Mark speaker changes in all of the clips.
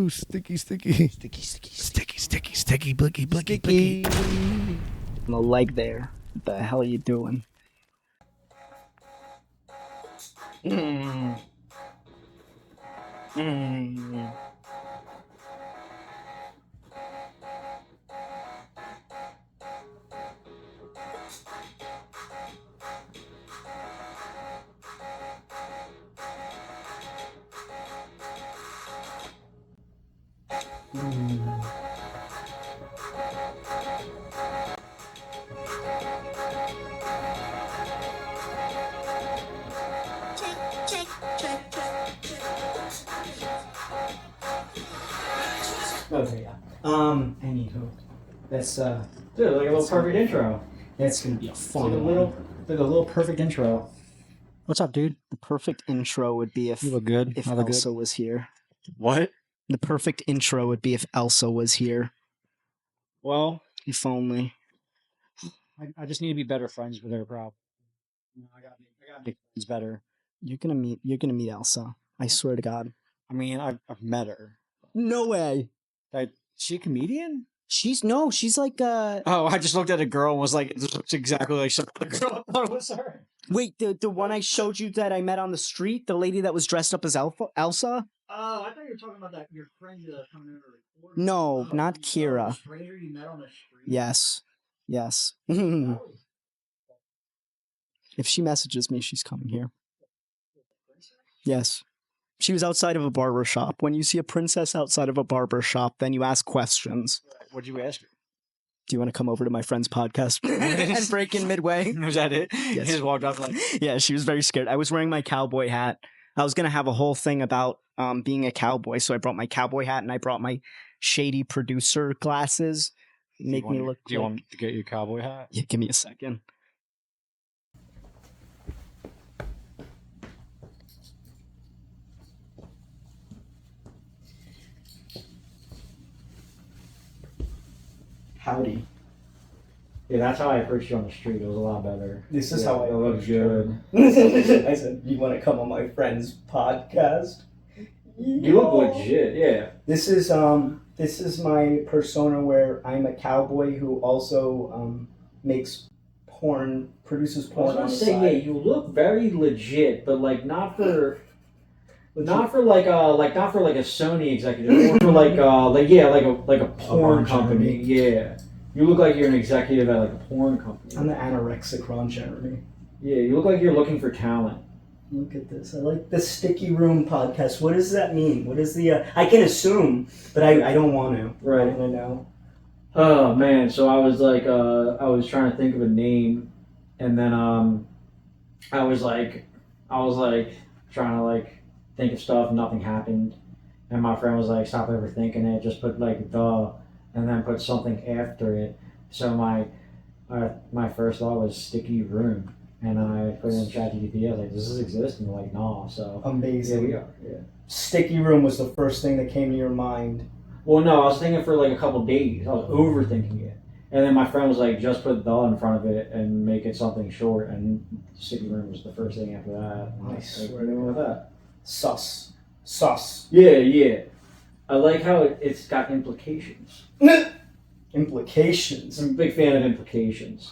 Speaker 1: Ooh, sticky, sticky. Sticky, blicky, blicky, blicky.
Speaker 2: The leg there. What the hell are you doing? Okay, yeah. Anywho, that's
Speaker 3: Dude, like a little perfect intro.
Speaker 2: that's gonna be a fun
Speaker 3: Like a little perfect intro.
Speaker 2: What's up, dude? The perfect intro would be if
Speaker 3: You look good.
Speaker 2: if
Speaker 3: I look
Speaker 2: Elsa
Speaker 3: good.
Speaker 2: was here.
Speaker 3: What?
Speaker 2: The perfect intro would be if Elsa was here.
Speaker 3: Well,
Speaker 2: If only.
Speaker 3: I just need to be better friends with her, bro. I got to be friends better.
Speaker 2: You're gonna meet Elsa. I swear to God.
Speaker 3: I mean, I've met her.
Speaker 2: No way.
Speaker 3: She a comedian?
Speaker 2: She's like
Speaker 3: Oh, I just looked at a girl and was like, this looks exactly like some other girl. I thought it was her.
Speaker 2: wait, the one I showed you that I met on the street, the lady that was dressed up as Elsa?
Speaker 3: Oh, I thought you were talking about that your friend coming in to record.
Speaker 2: No, not Kira.
Speaker 3: A stranger you met on the street?
Speaker 2: Yes. If she messages me, she's coming here. Yes. She was outside of a barber shop. When you see a princess outside of a barber shop, then you ask questions.
Speaker 3: What'd you ask her?
Speaker 2: Do you want to come over to my friend's podcast and break in midway?
Speaker 3: Was that it?
Speaker 2: Yes.
Speaker 3: He just walked off like...
Speaker 2: Yeah, she was very scared. I was wearing my cowboy hat. I was going to have a whole thing about being a cowboy, so I brought my cowboy hat and I brought my shady producer glasses. Make me look...
Speaker 3: Do you want to get your cowboy hat?
Speaker 2: Yeah, give me a second. Howdy.
Speaker 3: Yeah, that's how I approached you on the street. It was a lot better.
Speaker 2: This is
Speaker 3: Yeah,
Speaker 2: how I
Speaker 3: it looked good.
Speaker 2: I said, you want to come on my friend's podcast?
Speaker 3: You look legit, yeah.
Speaker 2: This is my persona where I'm a cowboy who also makes porn, produces
Speaker 3: I was
Speaker 2: porn on
Speaker 3: gonna
Speaker 2: the
Speaker 3: say,
Speaker 2: side.
Speaker 3: yeah, you look very legit, but like not for like a Sony executive, more for like a porn company. Yeah, you look like you're an executive at like a porn company.
Speaker 2: I'm the anorexic Ron Jeremy.
Speaker 3: Yeah, you look like you're looking for talent.
Speaker 2: Look at this. I like the Sticky Room podcast. What does that mean? What is the... I can assume, but I don't want to.
Speaker 3: Right.
Speaker 2: I know.
Speaker 3: Oh man, so I was like, I was trying to think of a name, and then I was like trying to like think of stuff, and nothing happened, and my friend was like, stop overthinking it, just put like the, and then put something after it. So my first thought was Sticky Room. And I put it in ChatGPT. I was like, does this exist? And they're like, no. So
Speaker 2: Amazing.
Speaker 3: yeah, we are. Yeah.
Speaker 2: Sticky Room was the first thing that came to your mind.
Speaker 3: Well, no, I was thinking for like a couple days. I was overthinking it, and then my friend was like, just put the in front of it and make it something short. And Sticky Room was the first thing after that. And
Speaker 2: I
Speaker 3: like,
Speaker 2: swear
Speaker 3: what are you doing with that?
Speaker 2: Sus.
Speaker 3: Yeah. I like how it's got implications.
Speaker 2: Implications.
Speaker 3: I'm a big fan of implications.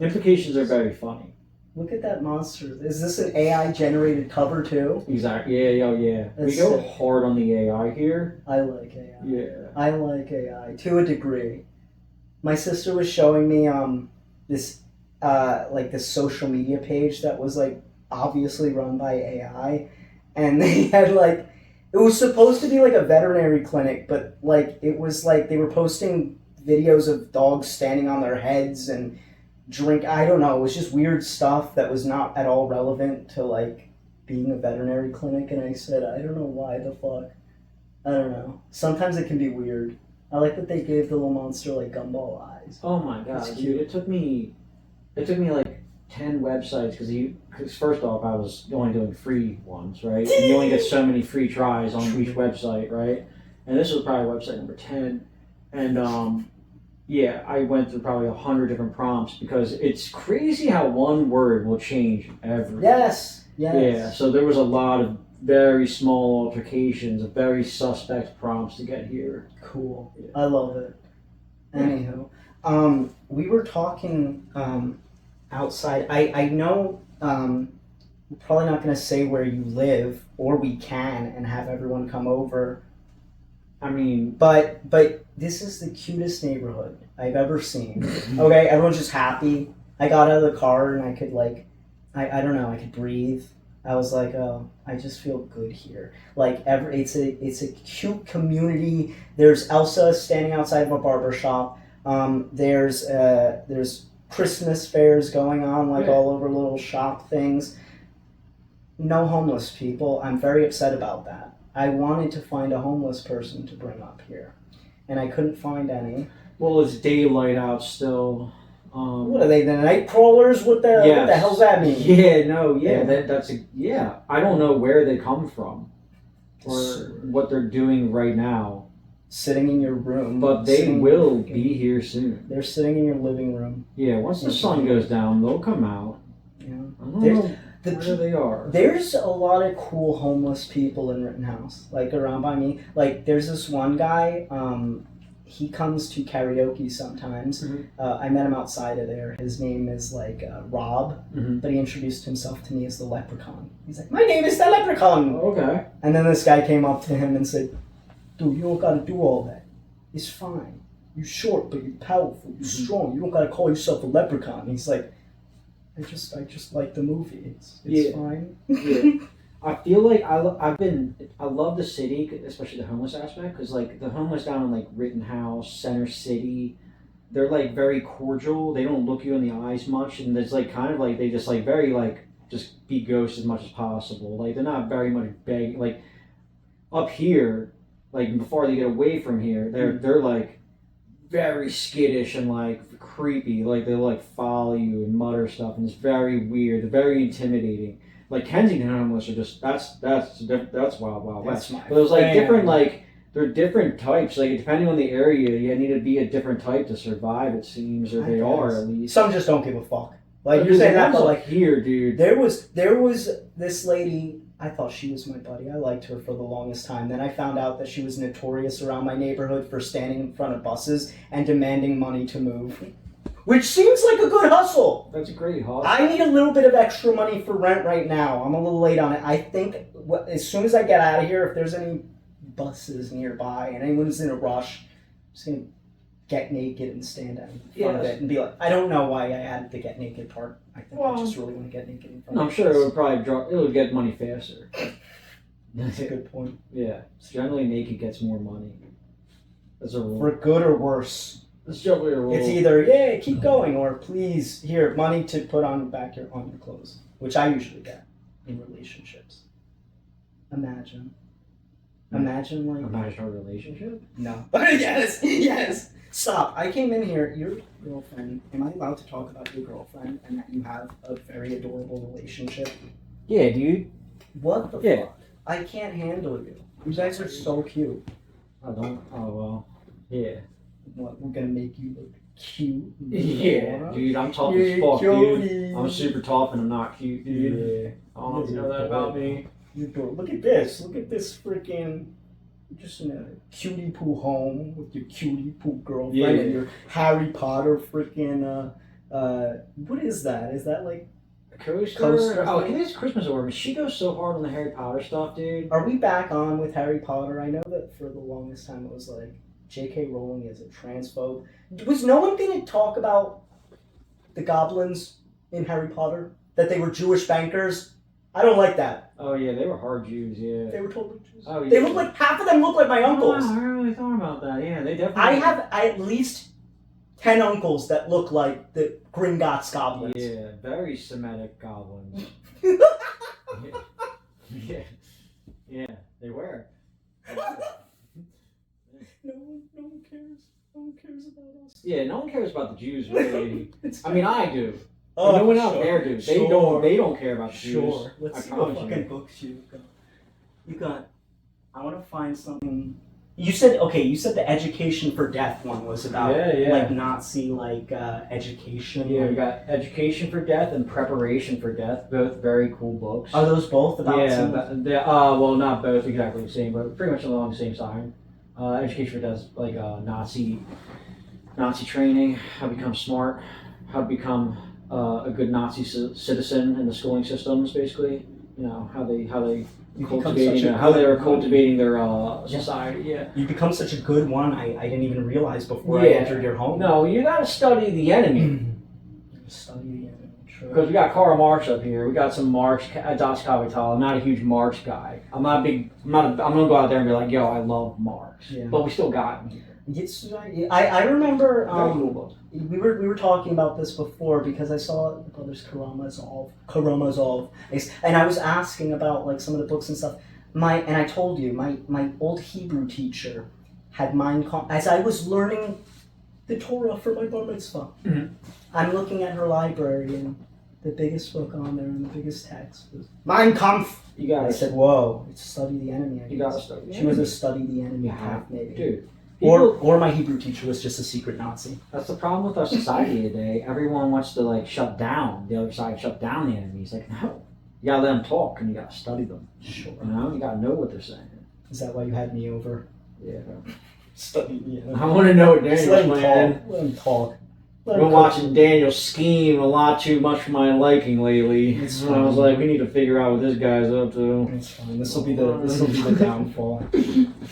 Speaker 3: Implications are very funny.
Speaker 2: Look at that monster. Is this an AI generated cover too?
Speaker 3: Exactly. Yeah.
Speaker 2: That's
Speaker 3: We go
Speaker 2: sick.
Speaker 3: hard on the AI here.
Speaker 2: I like AI.
Speaker 3: Yeah.
Speaker 2: I like AI to a degree. My sister was showing me this this social media page that was like obviously run by AI, and they had like, it was supposed to be like a veterinary clinic, but like it was like they were posting videos of dogs standing on their heads and I don't know, it was just weird stuff that was not at all relevant to like being a veterinary clinic. And I said, I don't know why the fuck. I don't know. Sometimes it can be weird. I like that they gave the little monster like gumball eyes.
Speaker 3: Oh my god,
Speaker 2: That's
Speaker 3: dude!
Speaker 2: cute.
Speaker 3: It took me like 10 websites because first off, I was only doing free ones, right? And you only get so many free tries on each website, right? And this was probably website number 10, and yeah, I went through probably 100 different prompts because it's crazy how one word will change everything.
Speaker 2: Yes.
Speaker 3: Yeah, so there was a lot of very small altercations, very suspect prompts to get here.
Speaker 2: Cool.
Speaker 3: Yeah.
Speaker 2: I love it. Anywho, we were talking outside. I know we're probably not going to say where you live, or we can and have everyone come over.
Speaker 3: I mean,
Speaker 2: But this is the cutest neighborhood I've ever seen. Okay, everyone's just happy. I got out of the car and I could I don't know, I could breathe. I was like, oh, I just feel good here. Like it's a cute community. There's Elsa standing outside of a barber shop. There's Christmas fairs going on all over little shop things. No homeless people. I'm very upset about that. I wanted to find a homeless person to bring up here, and I couldn't find any.
Speaker 3: well, it's daylight out still.
Speaker 2: What are they, the night crawlers? What the hell's that mean?
Speaker 3: Yeah, no, yeah, yeah. I don't know where they come from or what they're doing right now,
Speaker 2: Sitting in your room.
Speaker 3: but they will be here soon.
Speaker 2: They're sitting in your living room.
Speaker 3: Yeah, once the sun goes down, they'll come out.
Speaker 2: Yeah.
Speaker 3: I don't know where they are.
Speaker 2: There's a lot of cool homeless people in Rittenhouse, around by me. There's this one guy. He comes to karaoke sometimes.
Speaker 3: Mm-hmm.
Speaker 2: I met him outside of there. His name is Rob,
Speaker 3: Mm-hmm.
Speaker 2: but he introduced himself to me as the Leprechaun. He's like, "My name is the Leprechaun."
Speaker 3: Okay.
Speaker 2: And then this guy came up to him and said, "Dude, you don't gotta do all that. It's fine. You're short, but you're powerful. You're strong. You don't gotta call yourself a leprechaun." And he's like, I just like the movie. It's fine.
Speaker 3: Yeah. I feel like I love the city, especially the homeless aspect, because the homeless down in Rittenhouse, Center City, they're very cordial. They don't look you in the eyes much, and there's they just very just be ghosts as much as possible. They're not very much begging. Up here, before they get away from here, they're very skittish and creepy. They'll follow you and mutter stuff, and it's very weird. They're very intimidating. Kensington homeless are just that's wild west. But there's different they're different types. Depending on the area, you need to be a different type to survive. It seems, or they are at least.
Speaker 2: Some just don't give a fuck. You're saying that, but
Speaker 3: here, dude.
Speaker 2: There was this lady. I thought she was my buddy. I liked her for the longest time. Then I found out that she was notorious around my neighborhood for standing in front of buses and demanding money to move. Which seems like a good hustle.
Speaker 3: That's a great hustle.
Speaker 2: I need a little bit of extra money for rent right now. I'm a little late on it. I think as soon as I get out of here, if there's any buses nearby and anyone's in a rush, I'm just going to get naked and stand out in front of it and be like, I don't know why I added the get naked part. I think I just really want to get naked in front of it.
Speaker 3: I'm sure it would probably it would get money faster.
Speaker 2: That's a good point.
Speaker 3: Yeah. Generally, naked gets more money. That's a rule.
Speaker 2: For good or worse.
Speaker 3: It's generally a rule.
Speaker 2: It's either, keep going, or please, here, money to put on your clothes, which I usually get in relationships. Imagine
Speaker 3: a relationship?
Speaker 2: No. Yes. Stop. I came in here, your girlfriend, am I allowed to talk about your girlfriend and that you have a very adorable relationship?
Speaker 3: Yeah, dude.
Speaker 2: What the fuck? I can't handle you. You guys are so cute.
Speaker 3: Oh well. Yeah.
Speaker 2: What, we're gonna make you look cute?
Speaker 3: Yeah, dude, I'm tough as fuck, dude. I'm super tough and I'm not cute, dude.
Speaker 2: Yeah.
Speaker 3: I don't know if you know that about me.
Speaker 2: Look at this. Look at this freaking. Just in a cutie poo home with your cutie poo girlfriend and your Harry Potter freaking. What is that? Is that
Speaker 3: a coaster? Oh, I think it's Christmas order. She goes so hard on the Harry Potter stuff, dude.
Speaker 2: Are we back on with Harry Potter? I know that for the longest time it was J.K. Rowling is a transphobe. Was no one going to talk about the goblins in Harry Potter? That they were Jewish bankers? I don't like that.
Speaker 3: Oh yeah, they were hard Jews, yeah.
Speaker 2: They were totally Jews.
Speaker 3: Oh yeah.
Speaker 2: They look half of them look like my uncles.
Speaker 3: Oh, I really thought about that. Yeah, they definitely.
Speaker 2: I have at least 10 uncles that look like the Gringotts goblins.
Speaker 3: Yeah, very Semitic goblins. yeah, they were.
Speaker 2: No one cares. No one cares about us.
Speaker 3: Yeah, no one cares about the Jews, really. I mean, I do.
Speaker 2: Oh,
Speaker 3: no one out there do. They don't care about the Jews.
Speaker 2: Sure. Let's see what fucking books you got. I want to find something You said the education for death one was about like Nazi education.
Speaker 3: Yeah, we got Education for Death and Preparation for Death, both very cool books.
Speaker 2: Are those both about?
Speaker 3: Yeah, well, not both exactly the same, but pretty much along the same side. Education for Death is like Nazi training, how to become smart, how to become a good Nazi citizen in the schooling systems, basically. You know how they cultivating their society. Yeah,
Speaker 2: you become such a good one. I didn't even realize before I entered your home.
Speaker 3: No, you got to study the enemy.
Speaker 2: Study the enemy.
Speaker 3: Because we got Karl Marx up here. We got some Marx, Das Kapital. I'm not a huge Marx guy. I'm gonna go out there and be like, yo, I love Marx. Yeah. But we still got him here.
Speaker 2: Yes, I remember we were talking about this before because I saw the brothers Karamazov, and I was asking about like some of the books and stuff. And I told you my old Hebrew teacher had as I was learning the Torah for my bar mitzvah. Mm-hmm. I'm looking at her library and the biggest book on there and the biggest text was Mein Kampf. I said, whoa, it's Study the Enemy.
Speaker 3: You gotta study.
Speaker 2: She was a Study the Enemy half, maybe.
Speaker 3: Dude.
Speaker 2: Or my Hebrew teacher was just a secret Nazi.
Speaker 3: That's the problem with our society today. Everyone wants to like shut down the other side, shut down the enemy. It's like, no, you gotta let them talk and you gotta study them.
Speaker 2: Sure.
Speaker 3: You know, you gotta know what they're saying.
Speaker 2: Is that why you had me over?
Speaker 3: Yeah.
Speaker 2: Study the enemy.
Speaker 3: I want to know what Daniel's playing.
Speaker 2: Let him talk.
Speaker 3: I've been watching Daniel scheme a lot too much for my liking lately. So I was like, we need to figure out what this guy's up to.
Speaker 2: It's fine. This will be the downfall.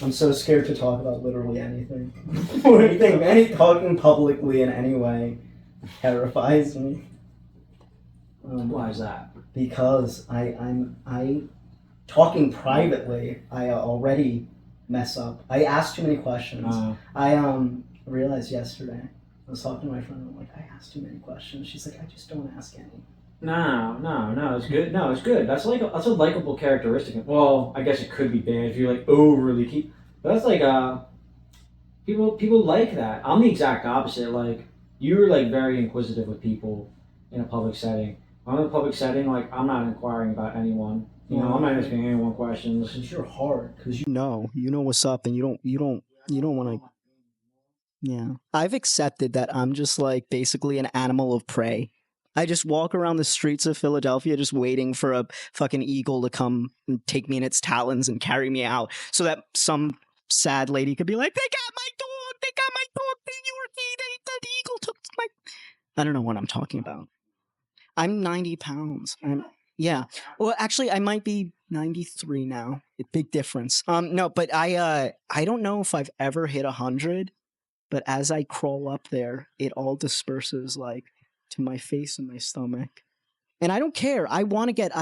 Speaker 2: I'm so scared to talk about literally anything. Any talking publicly in any way terrifies me.
Speaker 3: Why is that?
Speaker 2: Because I talking privately, I already mess up. I ask too many questions. I realized yesterday. I was talking to my friend, I'm like, I asked too many questions. She's like, I just don't ask any.
Speaker 3: No, it's good. No, it's good. That's a likable characteristic. Well, I guess it could be bad if you like overly keep. But that's like people like that. I'm the exact opposite. Like you're like very inquisitive with people in a public setting. I'm in a public setting, like I'm not inquiring about anyone. You know, I'm not asking anyone questions.
Speaker 2: Because you're hard. Because you know what's up, and you don't want to. Yeah. I've accepted that I'm just like basically an animal of prey. I just walk around the streets of Philadelphia just waiting for a fucking eagle to come and take me in its talons and carry me out so that some sad lady could be like, they got my dog, the eagle took my... I don't know what I'm talking about. I'm 90 pounds. Yeah. Well, actually, I might be 93 now. Big difference. No, but I don't know if I've ever hit 100. But as I crawl up there, it all disperses like to my face and my stomach. And I don't care. I want to get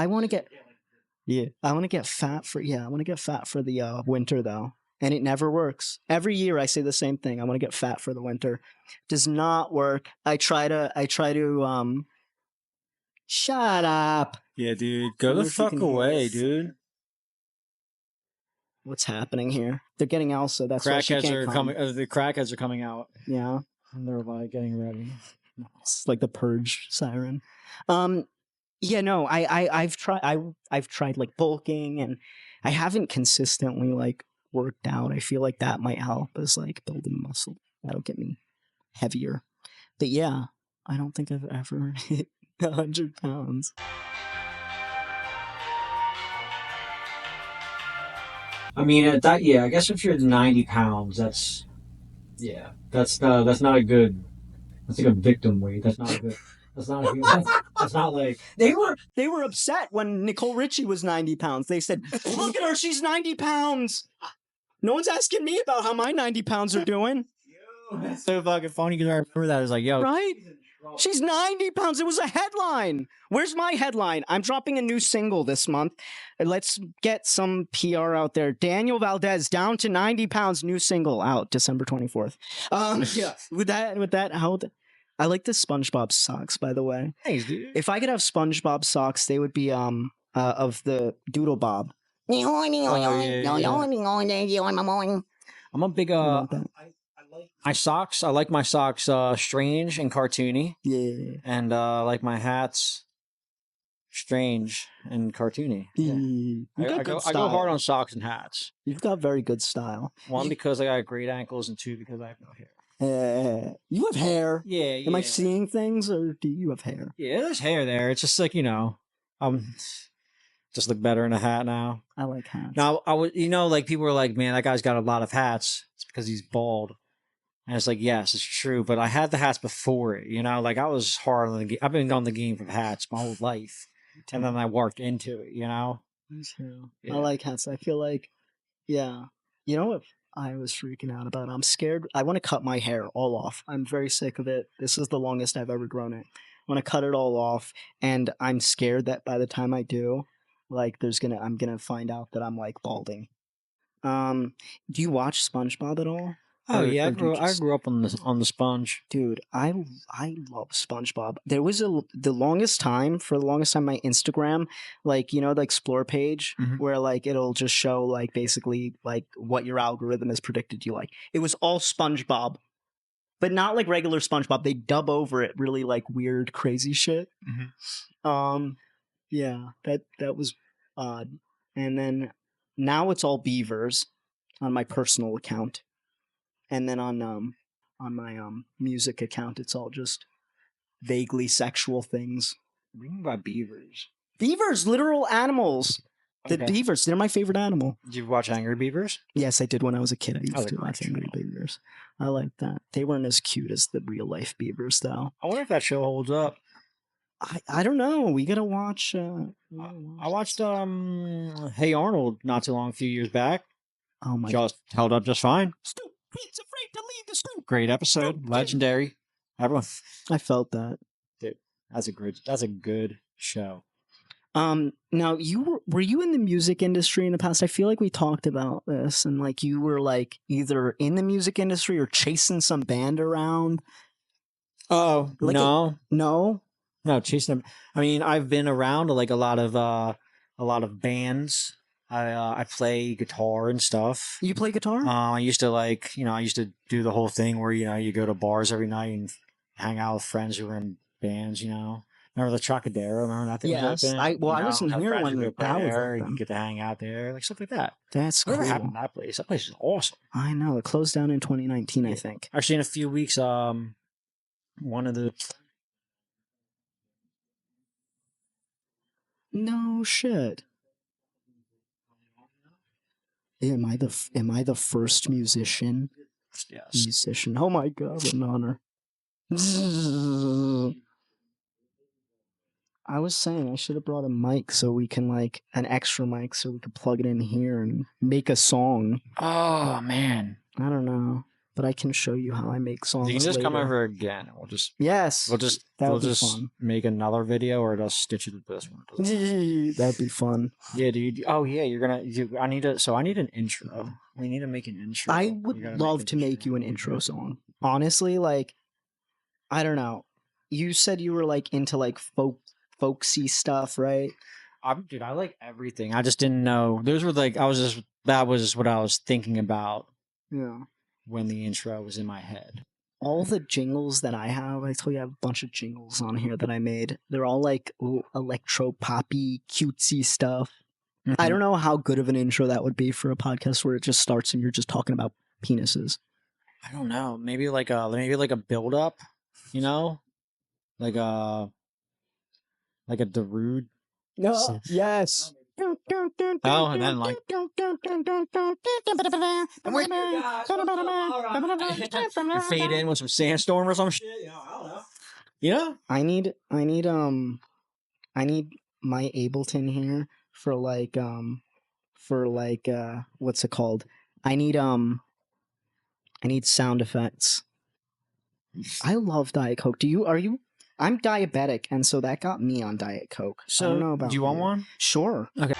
Speaker 2: fat for the winter though. And it never works. Every year I say the same thing. I want to get fat for the winter. Does not work. I try to shut up.
Speaker 1: Yeah, dude. Go the fuck away, dude.
Speaker 2: What's happening here? They're getting Elsa. That's why she can't come.
Speaker 1: The crackheads are coming out.
Speaker 2: Yeah,
Speaker 1: and they're like getting ready.
Speaker 2: It's like the purge siren. Yeah, no, I've tried like bulking, and I haven't consistently like worked out. I feel like that might help as like building muscle. That'll get me heavier. But yeah, I don't think I've ever hit 100 pounds.
Speaker 3: I mean, I guess if you're 90 pounds, that's not a good, that's like a victim weight. That's not a good, that's not like.
Speaker 2: They were upset when Nicole Richie was 90 pounds. They said, look at her, she's 90 pounds. No one's asking me about how my 90 pounds are doing.
Speaker 1: That's so fucking funny because I remember that. I was like, yo.
Speaker 2: Right? She's 90 pounds. It was a headline. Where's my headline? I'm dropping a new single this month. Let's get some PR out there. Daniel Valdez, down to 90 pounds, new single out December 24th. Yeah. With that, I like the SpongeBob socks, by the way.
Speaker 1: Thanks, dude.
Speaker 2: If I could have SpongeBob socks, they would be of the Doodle Bob.
Speaker 1: I'm a big my socks. I like my socks strange and cartoony.
Speaker 2: Yeah.
Speaker 1: And I like my hats
Speaker 3: strange and cartoony. Yeah.
Speaker 2: You got
Speaker 3: I
Speaker 2: good
Speaker 3: I go hard
Speaker 2: style.
Speaker 3: on socks and hats.
Speaker 2: You've got very good style.
Speaker 3: One, because I got great ankles, and two, because I have no hair.
Speaker 2: You have hair.
Speaker 3: Yeah,
Speaker 2: Am I seeing things, or do you have hair?
Speaker 3: Yeah, there's hair there. It's just like, just look better in a hat now.
Speaker 2: I like hats.
Speaker 3: Now, I was, like people were like, man, that guy's got a lot of hats. It's because he's bald. And it's like, yes, it's true. But I had the hats before it, like I was hard on the game. I've been on the game for hats my whole life. And then I worked into it,
Speaker 2: Me too.
Speaker 3: Yeah.
Speaker 2: I like hats. I feel like, yeah. You know what I was freaking out about? I'm scared. I want to cut my hair all off. I'm very sick of it. This is the longest I've ever grown it. I want to cut it all off. And I'm scared that by the time I do, like I'm gonna find out that I'm like balding. Do you watch SpongeBob at all?
Speaker 3: Oh yeah, I
Speaker 2: do you
Speaker 3: grew up on the sponge.
Speaker 2: Dude, I love SpongeBob. There was for the longest time, my Instagram, like the explore page, where like it'll just show like basically like what your algorithm has predicted you like. It was all SpongeBob, but not like regular SpongeBob. They dub over it really like weird, crazy shit. Yeah, that was odd. And then now it's all beavers on my personal account. And then on my music account, it's all just vaguely sexual things.
Speaker 3: What do you mean by beavers?
Speaker 2: Beavers, literal animals. The
Speaker 3: Okay.
Speaker 2: beavers, they're my favorite animal.
Speaker 3: Did you watch Angry Beavers?
Speaker 2: Yes, I did when I was a kid. I used
Speaker 3: like
Speaker 2: to watch
Speaker 3: that
Speaker 2: Angry
Speaker 3: show.
Speaker 2: Beavers. I like that. They weren't as cute as the real life beavers, though.
Speaker 3: I wonder if that show holds up.
Speaker 2: I don't know. We gotta watch.
Speaker 3: I watched Hey Arnold not too long, a few years back.
Speaker 2: Oh my!
Speaker 3: Just held up just fine.
Speaker 2: Stu, he's afraid to leave the stoop.
Speaker 3: Great episode, legendary. Everyone,
Speaker 2: I felt that.
Speaker 3: dude, that's a good show.
Speaker 2: Now were you in the music industry in the past? I feel like we talked about this, and like you were like either in the music industry or chasing some band around.
Speaker 3: Oh
Speaker 2: Like
Speaker 3: no,
Speaker 2: No,
Speaker 3: chasing them. I mean, I've been around like a lot of bands. I play guitar and stuff.
Speaker 2: you play guitar?
Speaker 3: I used to do the whole thing where you go to bars every night and hang out with friends who were in bands. Remember the Trocadero? Remember that thing?
Speaker 2: Yes,
Speaker 3: was open?
Speaker 2: I wasn't
Speaker 3: have
Speaker 2: here
Speaker 3: friends
Speaker 2: when
Speaker 3: who
Speaker 2: that
Speaker 3: go there,
Speaker 2: was
Speaker 3: You
Speaker 2: open.
Speaker 3: get to hang out there, like stuff like that.
Speaker 2: That's cool.
Speaker 3: Whatever happened to that place? That place is awesome.
Speaker 2: I know it closed down in 2019. I think.
Speaker 3: Actually, in a few weeks, one of the
Speaker 2: No shit. Am I the first musician?
Speaker 3: yes.
Speaker 2: Musician. Oh my god, what an honor. I was saying I should have brought a mic so we can like an extra mic so we could plug it in here and make a song.
Speaker 3: Oh man,
Speaker 2: I don't know, but I can show you how I make songs.
Speaker 3: you can just come
Speaker 2: later.
Speaker 3: over again. And
Speaker 2: Yes,
Speaker 3: We'll just
Speaker 2: that would be fun.
Speaker 3: make another video, or just stitch it to this one.
Speaker 2: That'd be fun.
Speaker 3: Yeah, dude. Oh yeah, I need an intro. We need to make an intro.
Speaker 2: I
Speaker 3: We
Speaker 2: would
Speaker 3: gotta
Speaker 2: love
Speaker 3: an
Speaker 2: to make you an intro song. Honestly, like, I don't know. You said you were like into like folksy stuff, right?
Speaker 3: Dude, I like everything. I just didn't know. Those were like that was what I was thinking about
Speaker 2: Yeah.
Speaker 3: when the intro was in my head.
Speaker 2: All the jingles that I have, I told you I have a bunch of jingles on here that I made. They're all like electro poppy, cutesy stuff. I don't know how good of an intro that would be for a podcast where it just starts and you're just talking about penises.
Speaker 3: I don't know. Maybe like a build up, like a Darude.
Speaker 2: No. Yes.
Speaker 3: Oh, and then like you fade in with some sandstorm or some shit. I don't know. Yeah.
Speaker 2: I need my Ableton here for what's it called? I need sound effects. I love Diet Coke. I'm diabetic, and so that got me on Diet Coke.
Speaker 3: So
Speaker 2: I don't know about
Speaker 3: do you want one?
Speaker 2: Sure.
Speaker 3: Okay.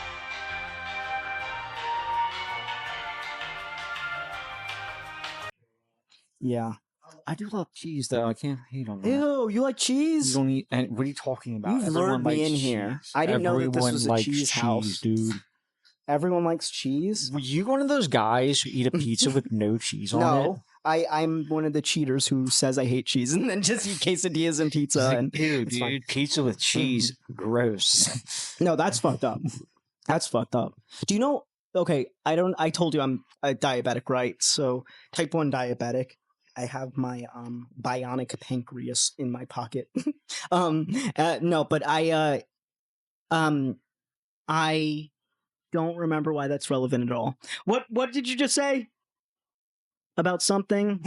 Speaker 2: Yeah.
Speaker 3: I do love cheese though. I can't hate on that.
Speaker 2: Ew, you like
Speaker 3: You
Speaker 2: cheese?
Speaker 3: don't eat. And what are you talking about?
Speaker 2: You've lured me in here. I didn't know that this was a
Speaker 3: likes
Speaker 2: cheese house.
Speaker 3: dude.
Speaker 2: Everyone likes cheese?
Speaker 3: Were you one of those guys who eat a pizza with no cheese on it?
Speaker 2: No. I'm one of the cheaters who says I hate cheese and then just eat quesadillas and pizza.
Speaker 4: It's like,
Speaker 2: And
Speaker 4: ew,
Speaker 2: it's fine.
Speaker 4: dude, pizza with cheese, gross.
Speaker 2: No, that's fucked up. That's fucked up. Do you know? Okay, I told you I'm a diabetic, right? So type 1 diabetic. I have my bionic pancreas in my pocket. No, but I don't remember why that's relevant at all. What did you just say? About something?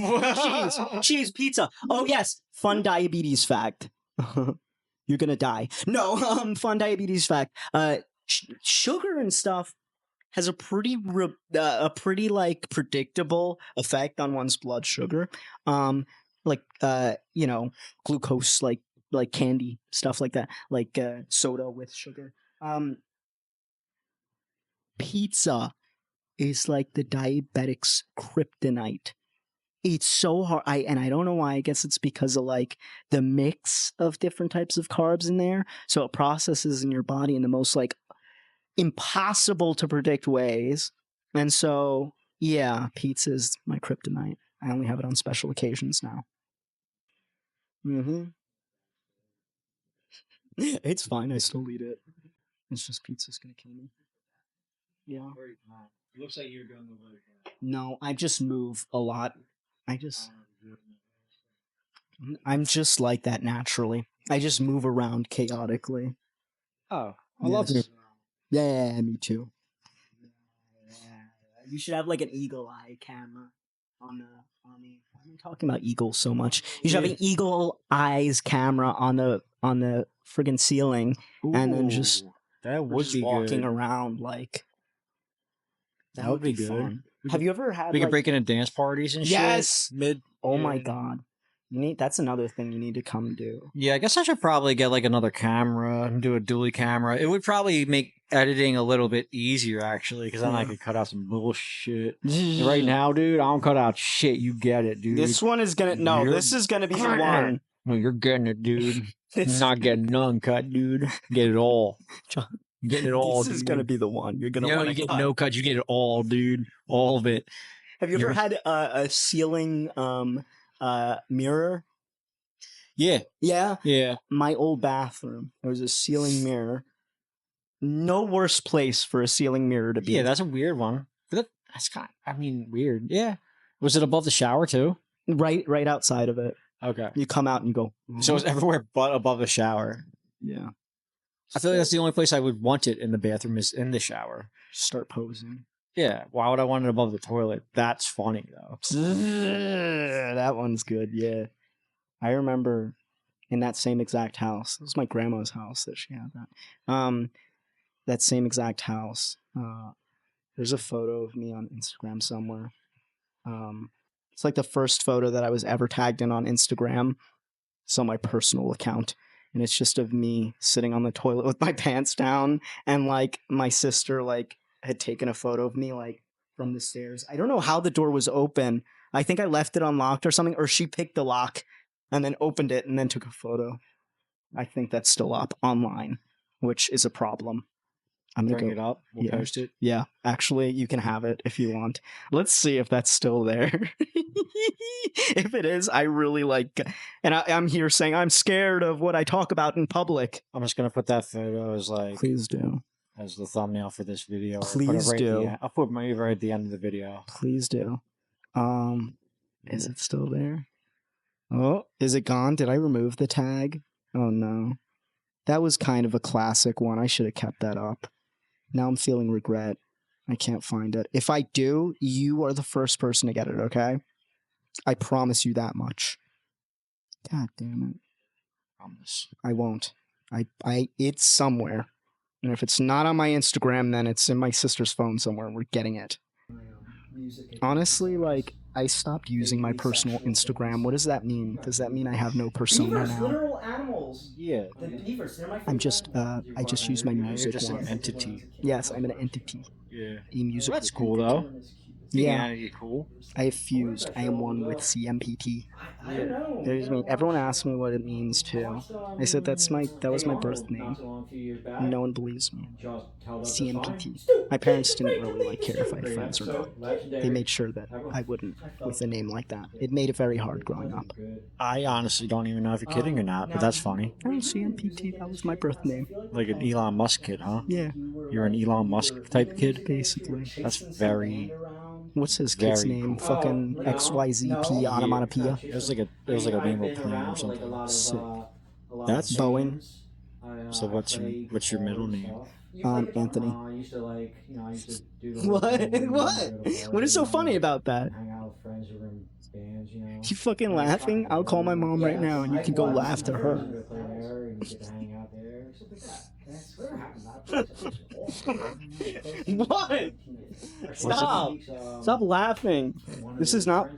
Speaker 2: Cheese pizza. Oh yes, fun diabetes fact. You're gonna die. No, fun diabetes fact. Sugar and stuff has a pretty like predictable effect on one's blood sugar. Like glucose, like candy, stuff like that, like soda with sugar. Pizza is like the diabetic's kryptonite. It's so hard. I don't know why. I guess it's because of like the mix of different types of carbs in there. So it processes in your body in the most like impossible to predict ways. And so, yeah, pizza is my kryptonite. I only have it on special occasions now. Mm-hmm. It's fine. I still eat it. It's just pizza's gonna kill me. Yeah.
Speaker 4: It looks like you're doing the work.
Speaker 2: No, I just move a lot. I'm just like that naturally. I just move around chaotically.
Speaker 4: Oh, I love
Speaker 2: Yes.
Speaker 4: it.
Speaker 2: Yeah, me too. You should have like an eagle eye camera on the. Why am I talking about eagles so much? You should have an eagle eyes camera on the friggin' ceiling, and then just
Speaker 4: that would
Speaker 2: just
Speaker 4: be
Speaker 2: walking
Speaker 4: good.
Speaker 2: around like.
Speaker 4: That would be good.
Speaker 2: fun.
Speaker 4: We
Speaker 2: Have
Speaker 4: could-
Speaker 2: you ever had?
Speaker 4: We
Speaker 2: like,
Speaker 4: could break into dance parties and
Speaker 2: Yes!
Speaker 4: shit. Mid.
Speaker 2: Oh my
Speaker 4: yeah.
Speaker 2: god, that's another thing you need to come do.
Speaker 4: Yeah, I guess I should probably get like another camera and do a dually camera. It would probably make editing a little bit easier actually, because then I
Speaker 2: Yeah.
Speaker 4: could cut out some bullshit. And right now, dude, I don't cut out shit. You get it, dude.
Speaker 2: This one is gonna no.
Speaker 4: You're-
Speaker 2: This is gonna be the one.
Speaker 4: No, you're getting it, dude.
Speaker 2: This,
Speaker 4: You're not getting none cut, dude. Get it all.
Speaker 2: John,
Speaker 4: You're getting it all.
Speaker 2: this is
Speaker 4: dude.
Speaker 2: gonna be the one. You're gonna
Speaker 4: No,
Speaker 2: want
Speaker 4: you
Speaker 2: to
Speaker 4: get
Speaker 2: cut.
Speaker 4: no cut. You get it all, dude. All of it.
Speaker 2: Have you ever
Speaker 4: You're-
Speaker 2: had a ceiling mirror?
Speaker 4: Yeah,
Speaker 2: Yeah,
Speaker 4: yeah.
Speaker 2: my old bathroom. There was a ceiling mirror. No worse place for a ceiling mirror to be.
Speaker 4: Yeah, that's a weird one. But that's kind of, I mean, weird. Yeah. Was it above the shower too?
Speaker 2: right outside of it.
Speaker 4: Okay.
Speaker 2: You come out and you go.
Speaker 4: So it's everywhere but above the shower.
Speaker 2: yeah.
Speaker 4: I feel like that's the only place I would want it in the bathroom is in the shower.
Speaker 2: Start posing.
Speaker 4: Yeah. Why would I want it above the toilet? That's funny though.
Speaker 2: That one's good. Yeah, I remember in that same exact house. It was my grandma's house that she had that. That same exact house. There's a photo of me on Instagram somewhere. It's like the first photo that I was ever tagged in on Instagram. It's on my personal account. And it's just of me sitting on the toilet with my pants down. And like my sister like had taken a photo of me like from the stairs. I don't know how the door was open. I think I left it unlocked or something. Or she picked the lock and then opened it and then took a photo. I think that's still up online, which is a problem. I'm gonna
Speaker 4: Bring
Speaker 2: go.
Speaker 4: it up. We'll
Speaker 2: Yeah.
Speaker 4: post it.
Speaker 2: Yeah, actually, you can have it if you want. Let's see if that's still there. If it is, I really like, and I'm here saying I'm scared of what I talk about in public.
Speaker 4: I'm just gonna put that photo as like
Speaker 2: Please do.
Speaker 4: as the thumbnail for this video. Or put it
Speaker 2: Please
Speaker 4: right at the
Speaker 2: do.
Speaker 4: end. I'll put my right at the end of the video.
Speaker 2: Please do. Is it still there? Oh, is it gone? Did I remove the tag? Oh no. That was kind of a classic one. I should have kept that up. Now I'm feeling regret. I can't find it. If I do, you are the first person to get it, okay? I promise you that much. God damn it.
Speaker 4: Promise.
Speaker 2: I won't. It's somewhere. And if it's not on my Instagram, then it's in my sister's phone somewhere. We're getting it. Honestly, like, I stopped using my personal Instagram. What does that mean? Does that mean I have no persona Beavers, now? literal animals.
Speaker 4: Yeah.
Speaker 2: The beavers, they're my favorite. I just use my
Speaker 4: You're
Speaker 2: music
Speaker 4: just an
Speaker 2: one.
Speaker 4: entity.
Speaker 2: Yes, I'm an entity.
Speaker 4: Yeah.
Speaker 2: A music.
Speaker 4: That's cool though. Yeah. Cool.
Speaker 2: I have fused. I am one with CMPT. I don't know.
Speaker 3: There's
Speaker 2: me. Everyone asks me what it means too. I said that was my birth name.
Speaker 3: Not too long, a few years back.
Speaker 2: No one believes me.
Speaker 3: Just held up just
Speaker 2: CMPT.
Speaker 3: fine.
Speaker 2: My parents didn't really like care if I had
Speaker 3: Great
Speaker 2: friends or not.
Speaker 3: episode, legendary.
Speaker 2: They made sure that I wouldn't with a name like that. It made it very hard growing up.
Speaker 4: I honestly don't even know if you're kidding or not, but that's funny.
Speaker 2: Oh, CMPT, that was my birth name.
Speaker 4: Like an Elon Musk kid, huh?
Speaker 2: Yeah,
Speaker 4: You're an Elon Musk type kid?
Speaker 2: basically.
Speaker 4: That's very.
Speaker 2: What's his kid's
Speaker 4: Very
Speaker 2: name?
Speaker 4: cool.
Speaker 2: Fucking XYZP onomatopoeia.
Speaker 4: It was like a name of a plane or something.
Speaker 2: Sick.
Speaker 4: That's
Speaker 2: Boeing.
Speaker 4: So what's your middle name?
Speaker 2: Anthony.
Speaker 3: I used to like, I used to do
Speaker 2: What? What? What is so funny about that?
Speaker 3: Hang out with friends who were in bands,
Speaker 2: You fucking laughing? I'll call my mom right now and you can go laugh to her.
Speaker 3: Play there and get to hang out there, stuff like that.
Speaker 2: What? Stop! Stop laughing. This is not.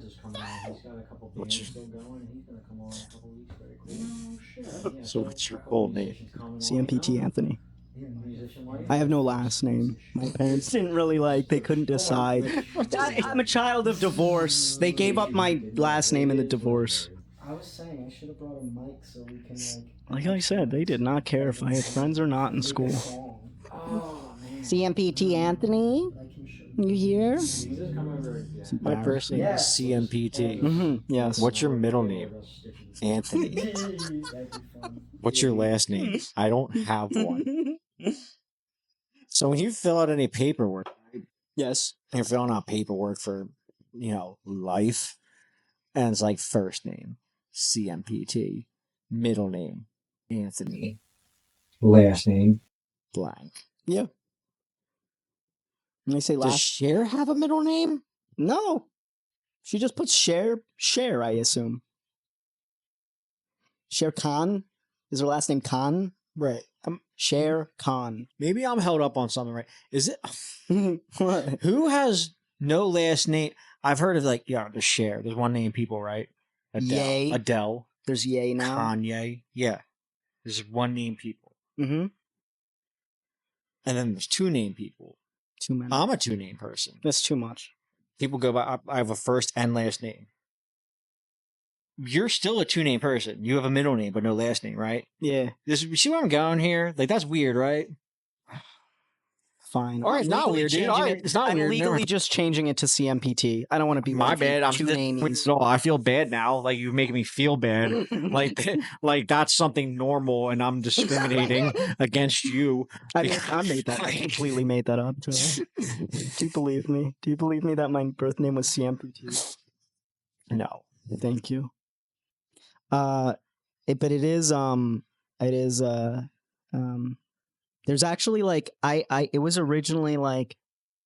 Speaker 4: So what's your full name?
Speaker 2: CMPT Anthony. I have no last name. My parents didn't really they couldn't decide. I'm a child of divorce. They gave up my last name in the divorce. I was saying I should have brought a mic so we can like I said, they did not care if I had friends or not in school. CMPT Anthony? You here?
Speaker 4: My first name is CMPT.
Speaker 2: Mm-hmm. Yes.
Speaker 4: What's your middle name? Anthony. What's your last name? I don't have one. So when you fill out any paperwork,
Speaker 2: Yes.
Speaker 4: you're filling out paperwork for, life, and it's like first name, CMPT, middle name, Anthony,
Speaker 3: Last name.
Speaker 4: blank.
Speaker 2: Yeah. When they say
Speaker 4: Does
Speaker 2: last.
Speaker 4: Cher have a middle name?
Speaker 2: No. She just puts Cher, I assume. Cher Khan? Is her last name Khan?
Speaker 4: Right.
Speaker 2: Cher Khan.
Speaker 4: Maybe I'm held up on something, right? Is it?
Speaker 2: What?
Speaker 4: Who has no last name? I've heard of there's Cher. There's one name people, right?
Speaker 2: Ye.
Speaker 4: Adele.
Speaker 2: There's Ye now.
Speaker 4: Kanye. Yeah. There's one name people.
Speaker 2: Mm-hmm.
Speaker 4: And then there's two name people.
Speaker 2: Too many.
Speaker 4: I'm a two name person.
Speaker 2: That's too much.
Speaker 4: People go by, I have a first and last name. You're still a two name person. You have a middle name, but no last name, right?
Speaker 2: Yeah.
Speaker 4: You see where I'm going here? Like, that's weird, right?
Speaker 2: Fine.
Speaker 4: All right, it's not weird, dude. All right, it's not
Speaker 2: I'm
Speaker 4: weird.
Speaker 2: legally just changing it to CMPT. I don't want to be
Speaker 4: My
Speaker 2: one of you
Speaker 4: bad. I'm
Speaker 2: two
Speaker 4: just
Speaker 2: namies.
Speaker 4: no. I feel bad now. Like, you're making me feel bad. like that's something normal, and I'm discriminating against you.
Speaker 2: I made that. I completely made that up. Do you believe me? Do you believe me that my birth name was CMPT?
Speaker 4: No.
Speaker 2: Thank you. But it is there's actually it was originally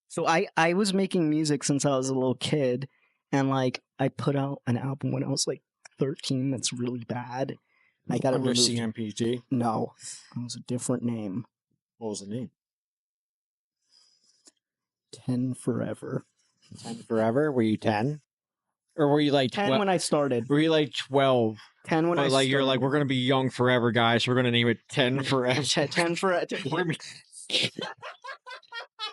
Speaker 2: so I was making music since I was a little kid, and I put out an album when I was 13 that's really bad. I got it
Speaker 4: Under
Speaker 2: removed.
Speaker 4: CMPT.
Speaker 2: No, it was a different name.
Speaker 4: What was the name?
Speaker 2: 10 Forever.
Speaker 4: 10 Forever? Were you 10? Or were you
Speaker 2: 10 when I started.
Speaker 4: Were you 12?
Speaker 2: 10 when I started.
Speaker 4: You're we're gonna be young forever, guys. So we're gonna name it 10 Forever.
Speaker 2: 10 Forever.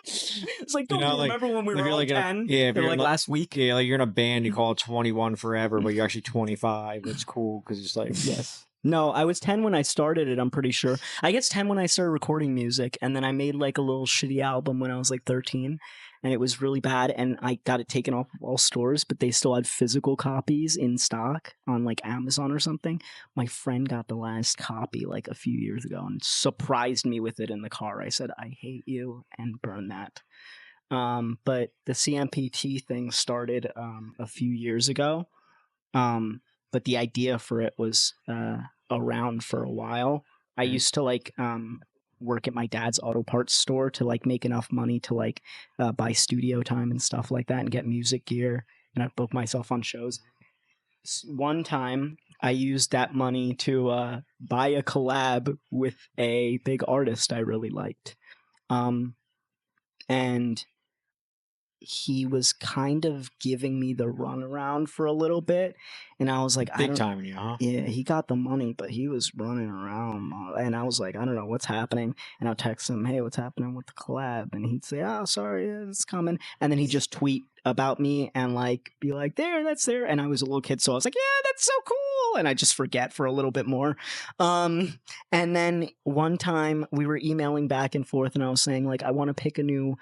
Speaker 2: It's don't you remember when we were all 10?
Speaker 4: Yeah,
Speaker 2: They're last week.
Speaker 4: Yeah, you're in a band, you call it 21 Forever, but you're actually 25. It's cool because it's
Speaker 2: yes. No, I was 10 when I started it, I'm pretty sure. I guess 10 when I started recording music, and then I made a little shitty album when I was 13, and it was really bad, and I got it taken off of all stores, but they still had physical copies in stock on Amazon or something. My friend got the last copy a few years ago and surprised me with it in the car. I said, I hate you, and burn that. But the CMPT thing started a few years ago. But the idea for it was around for a while. I used to work at my dad's auto parts store to make enough money to buy studio time and stuff like that and get music gear, and I'd book myself on shows. One time I used that money to buy a collab with a big artist I really liked. And he was kind of giving me the runaround for a little bit, and I was like,
Speaker 4: big time, huh?
Speaker 2: Yeah, he got the money, but he was running around, and I was like, I don't know what's happening. And I'll text him, hey, what's happening with the collab? And he'd say, oh, sorry, it's coming. And then he'd just tweet about me and like be like, that's there. And I was a little kid, so I was like, yeah, that's so cool. And I just forget for a little bit more. And then one time we were emailing back and forth, and I was saying like, I want to pick a new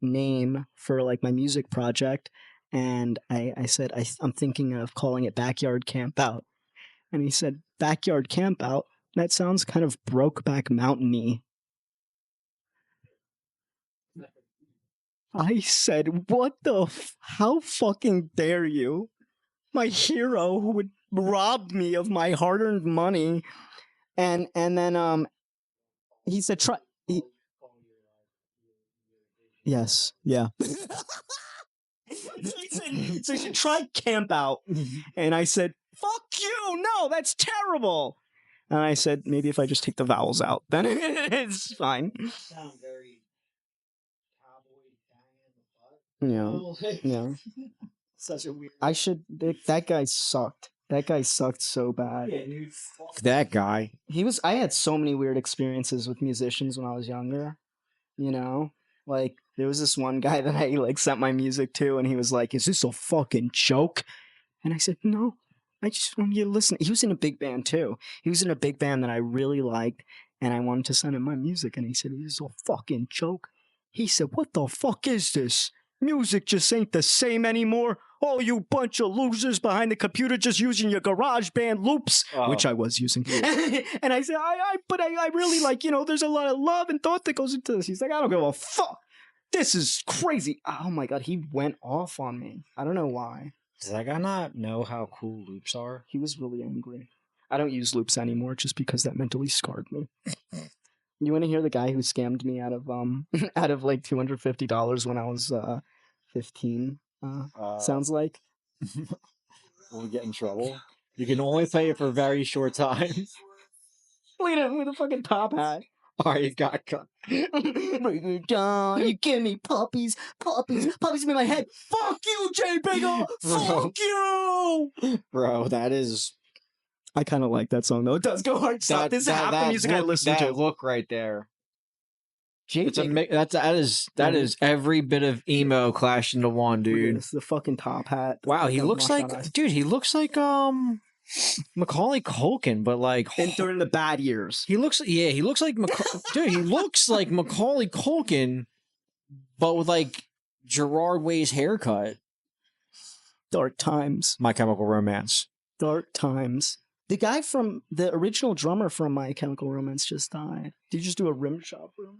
Speaker 2: name for like my music project. And I said, I'm thinking of calling it Backyard Campout. And he said, Backyard Campout? That sounds kind of Brokeback Mountain-y. I said, what the how fucking dare you? My hero who would rob me of my hard-earned money. And then he said, try... Yes, yeah. So he said, try Camp Out. And I said, fuck you, no, that's terrible. And I said, maybe if I just take the vowels out, then it's fine.
Speaker 3: Sound very
Speaker 2: Yeah, yeah. Such a weird. That guy sucked. That guy sucked so bad.
Speaker 3: Yeah, dude.
Speaker 4: Fuck that guy.
Speaker 2: I had so many weird experiences with musicians when I was younger. You know, like there was this one guy that I like sent my music to, and he was like, "Is this a fucking joke?" And I said, "No, I just want you to listen." He was in a big band too. He was in a big band that I really liked, and I wanted to send him my music, and he said, "This is a fucking joke." He said, "What the fuck is this? Music just ain't the same anymore. Oh, you bunch of losers behind the computer just using your GarageBand loops," which I was using. And I said, but I really like, there's a lot of love and thought that goes into this. He's like, I don't give a fuck. This is crazy. Oh my God, he went off on me. I don't know why.
Speaker 4: Does that guy not know how cool loops are?
Speaker 2: He was really angry. I don't use loops anymore just because that mentally scarred me. You want to hear the guy who scammed me out of like $250 when I was 15? Sounds like.
Speaker 4: Will we get in trouble? You can only pay it for very short times.
Speaker 2: Look at him with a fucking top hat.
Speaker 4: Alright, you got cut.
Speaker 2: Bring it down. You give me puppies in my head. Fuck you, Jay Bigger. Fuck you.
Speaker 4: Bro, that is...
Speaker 2: I kind of like that song though. It does go hard. Stop. This is half the music I listen to.
Speaker 4: That look right there.
Speaker 2: It's
Speaker 4: that is every bit of emo clashed into one, dude.
Speaker 2: This is the fucking top hat.
Speaker 4: Wow, he looks like Macaulay Culkin, but like
Speaker 2: and during the bad years.
Speaker 4: He looks like dude, he looks like Macaulay Culkin, but with like Gerard Way's haircut.
Speaker 2: Dark times.
Speaker 4: My Chemical Romance.
Speaker 2: Dark times. The guy from the original drummer from My Chemical Romance just died. Did you just do a rim shot for him?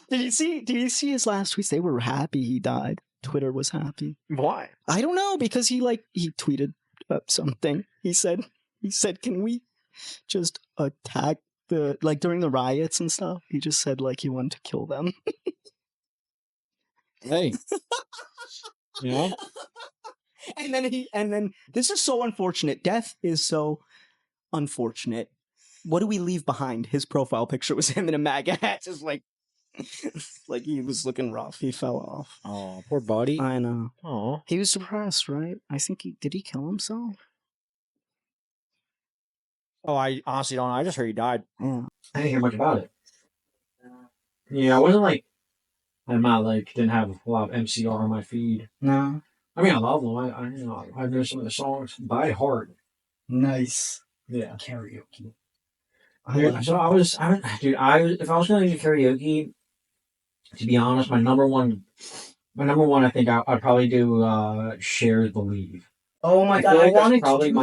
Speaker 2: Did you see his last tweets? They were happy he died. Twitter was happy.
Speaker 4: Why?
Speaker 2: I don't know, because he tweeted something. He said, can we just attack during the riots and stuff? He just said he wanted to kill them.
Speaker 4: Hey. You know?
Speaker 2: And then this is so unfortunate. Death is so unfortunate. What do we leave behind? His profile picture was him in a MAGA hat, just like he was looking rough. He fell off.
Speaker 4: Oh, poor buddy.
Speaker 2: I know.
Speaker 4: Oh,
Speaker 2: he was depressed, right? I think did he kill himself?
Speaker 4: Oh, I honestly don't know. I just heard he died.
Speaker 2: Yeah.
Speaker 3: I didn't hear much about it. Yeah, I wasn't I'm not didn't have a lot of MCR on my feed.
Speaker 2: No.
Speaker 3: I mean, I love them. I know some of the songs by heart.
Speaker 2: Nice.
Speaker 3: Yeah.
Speaker 2: Karaoke.
Speaker 3: Dude, if I was gonna do karaoke, to be honest, my number one, I think I'd probably do Cher's Believe.
Speaker 2: Oh my God! I wanted
Speaker 3: probably
Speaker 2: to do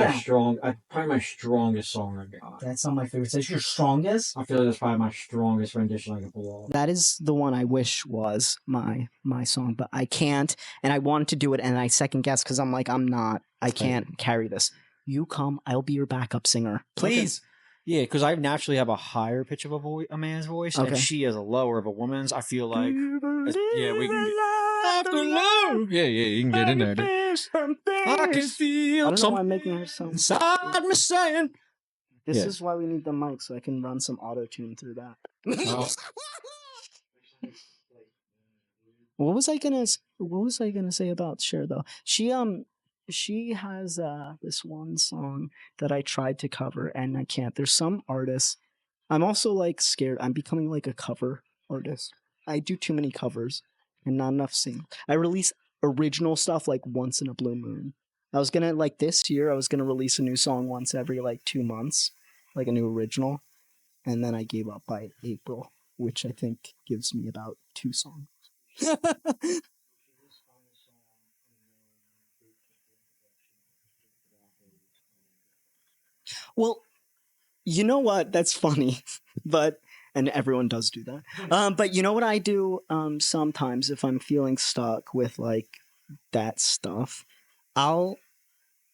Speaker 2: that.
Speaker 3: Probably my strongest song I've got.
Speaker 2: That's not my favorite. That's your strongest?
Speaker 3: I feel like that's probably my strongest rendition I can pull off.
Speaker 2: That is the one I wish was my song, but I can't. And I wanted to do it, and I second guess because I'm like, I can't carry this. You come, I'll be your backup singer, please.
Speaker 4: Okay. Yeah, because I naturally have a higher pitch of a man's voice, and she has a lower of a woman's. I feel like, yeah, we can. Yeah, you can get in there, dude. I can feel something. I'm making her sound inside me saying.
Speaker 2: This is why we need the mic, so I can run some auto tune through that. Oh. What was I gonna say about Cher though? She has this one song that I tried to cover and I can't. There's some artists. I'm also scared. I'm becoming a cover artist. I do too many covers. and not enough singles. I release original stuff like once in a blue moon. I was gonna like this year. I was gonna release a new song once every like 2 months, like a new original, and then I gave up by April, which I think gives me about 2 songs. Well, you know what? That's funny, but and everyone does do that. But you know what I do sometimes if I'm feeling stuck with like that stuff, I'll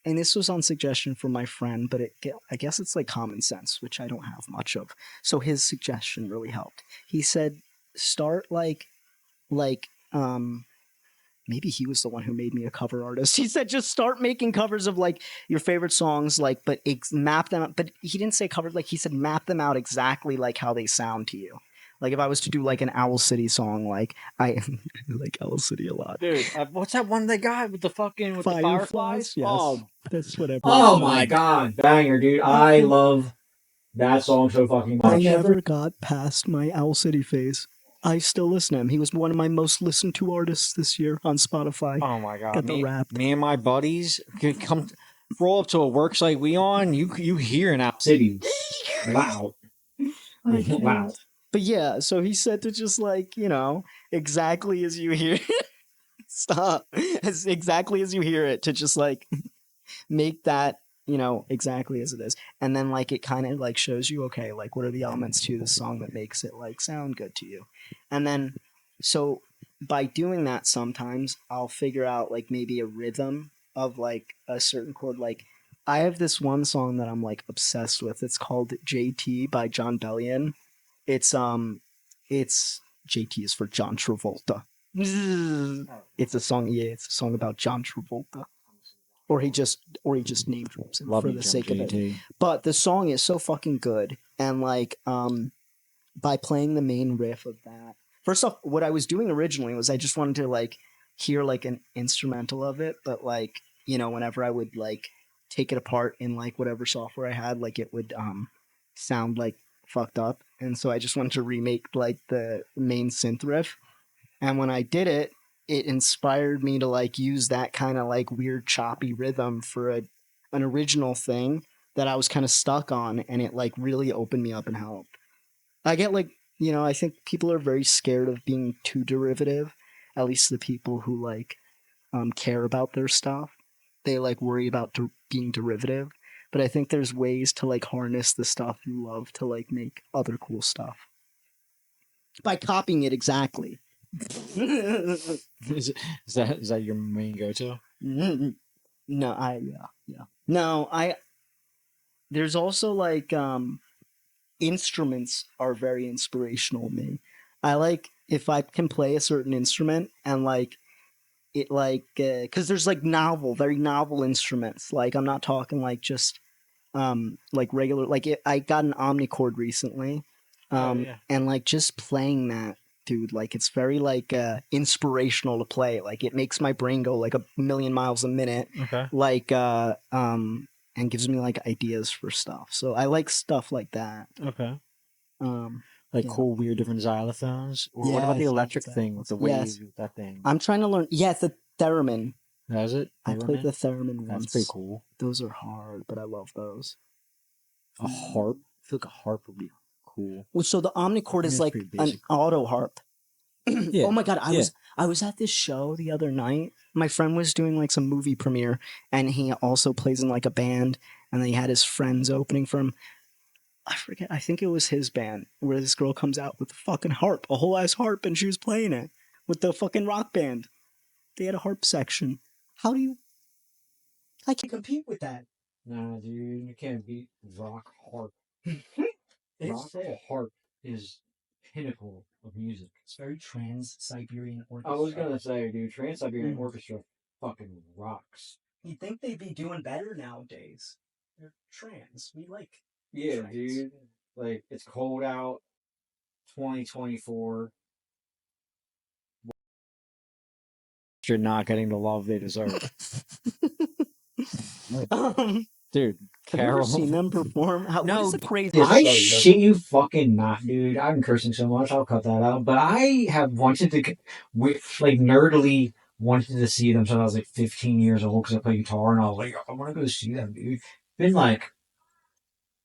Speaker 2: and this was on suggestion from my friend, but I guess it's like common sense, which I don't have much of. So his suggestion really helped. He said, start like maybe he was the one who made me a cover artist. He said just start making covers of like your favorite songs, like but map them. But he didn't say covered. Like he said map them out exactly like how they sound to you. Like if I was to do like an Owl City song, like I like Owl City a lot.
Speaker 4: Dude, what's that one they got with the fucking with the fireflies?
Speaker 2: Yes,
Speaker 4: Oh,
Speaker 2: that's whatever.
Speaker 3: Oh my god, banger, dude! I love that song so fucking
Speaker 2: I
Speaker 3: much.
Speaker 2: never got past my Owl City phase. I still listen to him. He was one of my most listened to artists this year on Spotify.
Speaker 4: oh my god!
Speaker 2: Got the rap.
Speaker 4: Me and my buddies can come roll up to a work site we on. You hear an Owl
Speaker 3: City, wow, wow.
Speaker 2: But yeah, so he said to just like, exactly as you hear stop. As exactly as you hear it, to just like make that, exactly as it is. And then like it kind of like shows you, okay, like what are the elements to the song that makes it like sound good to you. And then so by doing that sometimes I'll figure out like maybe a rhythm of like a certain chord. Like I have this one song that I'm like obsessed with. It's called JT by John Bellion. It's JT is for John Travolta. It's a song. Yeah, it's a song about John Travolta, or he just name drops him for the sake of it. But the song is so fucking good, and like by playing the main riff of that. First off, what I was doing originally was I just wanted to like hear like an instrumental of it, but like whenever I would like take it apart in like whatever software I had, like it would sound like fucked up, and so I just wanted to remake like the main synth riff. And when I did it, it inspired me to like use that kind of like weird choppy rhythm for an original thing that I was kind of stuck on, and it like really opened me up and helped. I get like I think people are very scared of being too derivative. At least the people who like care about their stuff, they like worry about being derivative. But I think there's ways to like harness the stuff you love to like make other cool stuff by copying it exactly.
Speaker 4: is that your main go-to?
Speaker 2: No, No, there's also like instruments are very inspirational to me. I like if I can play a certain instrument and like it like because there's like very novel instruments. Like I'm not talking like just like regular like I got an omnichord recently, and like just playing that, dude, like it's very like inspirational to play. Like it makes my brain go like a million miles a minute.
Speaker 4: Okay.
Speaker 2: Like and gives me like ideas for stuff. So I like stuff like that.
Speaker 4: Okay.
Speaker 2: Like
Speaker 4: cool, weird, different xylophones. Or what about the electric thing with the waves with that thing?
Speaker 2: I'm trying to learn. Yeah, the theremin.
Speaker 4: That is it?
Speaker 2: I played the theremin once.
Speaker 4: That's pretty cool.
Speaker 2: Those are hard, but I love those.
Speaker 4: A harp? I feel like a harp would be cool.
Speaker 2: Well, so the omnichord is like an auto harp. Yeah. Oh my god, I was at this show the other night. My friend was doing like some movie premiere, and he also plays in like a band, and then he had his friends opening for him. I forget, I think it was his band, where this girl comes out with a fucking harp, a whole ass harp, and she was playing it with the fucking rock band. They had a harp section. How do you... I can compete with that.
Speaker 3: Nah, dude, you can't beat rock harp. Rock harp is pinnacle of music.
Speaker 2: It's very Trans-Siberian Orchestra.
Speaker 3: I was gonna say, dude, Trans-Siberian Orchestra fucking rocks.
Speaker 2: You'd think they'd be doing better nowadays. They're trans. We like...
Speaker 3: Yeah,
Speaker 2: trans.
Speaker 3: dude. Like, it's cold out. 2024.
Speaker 4: You're not getting the love they deserve. Dude,
Speaker 2: Have you ever
Speaker 4: Carol.
Speaker 2: seen them perform? What
Speaker 4: No,
Speaker 2: is the craziest
Speaker 3: I
Speaker 2: show you've
Speaker 3: shit you fucking not, dude. I'm cursing so much. I'll cut that out. But I have wanted to, like, nerdily wanted to see them since I was like 15 years old because I play guitar, and I was like, I want to go see them, dude. Been like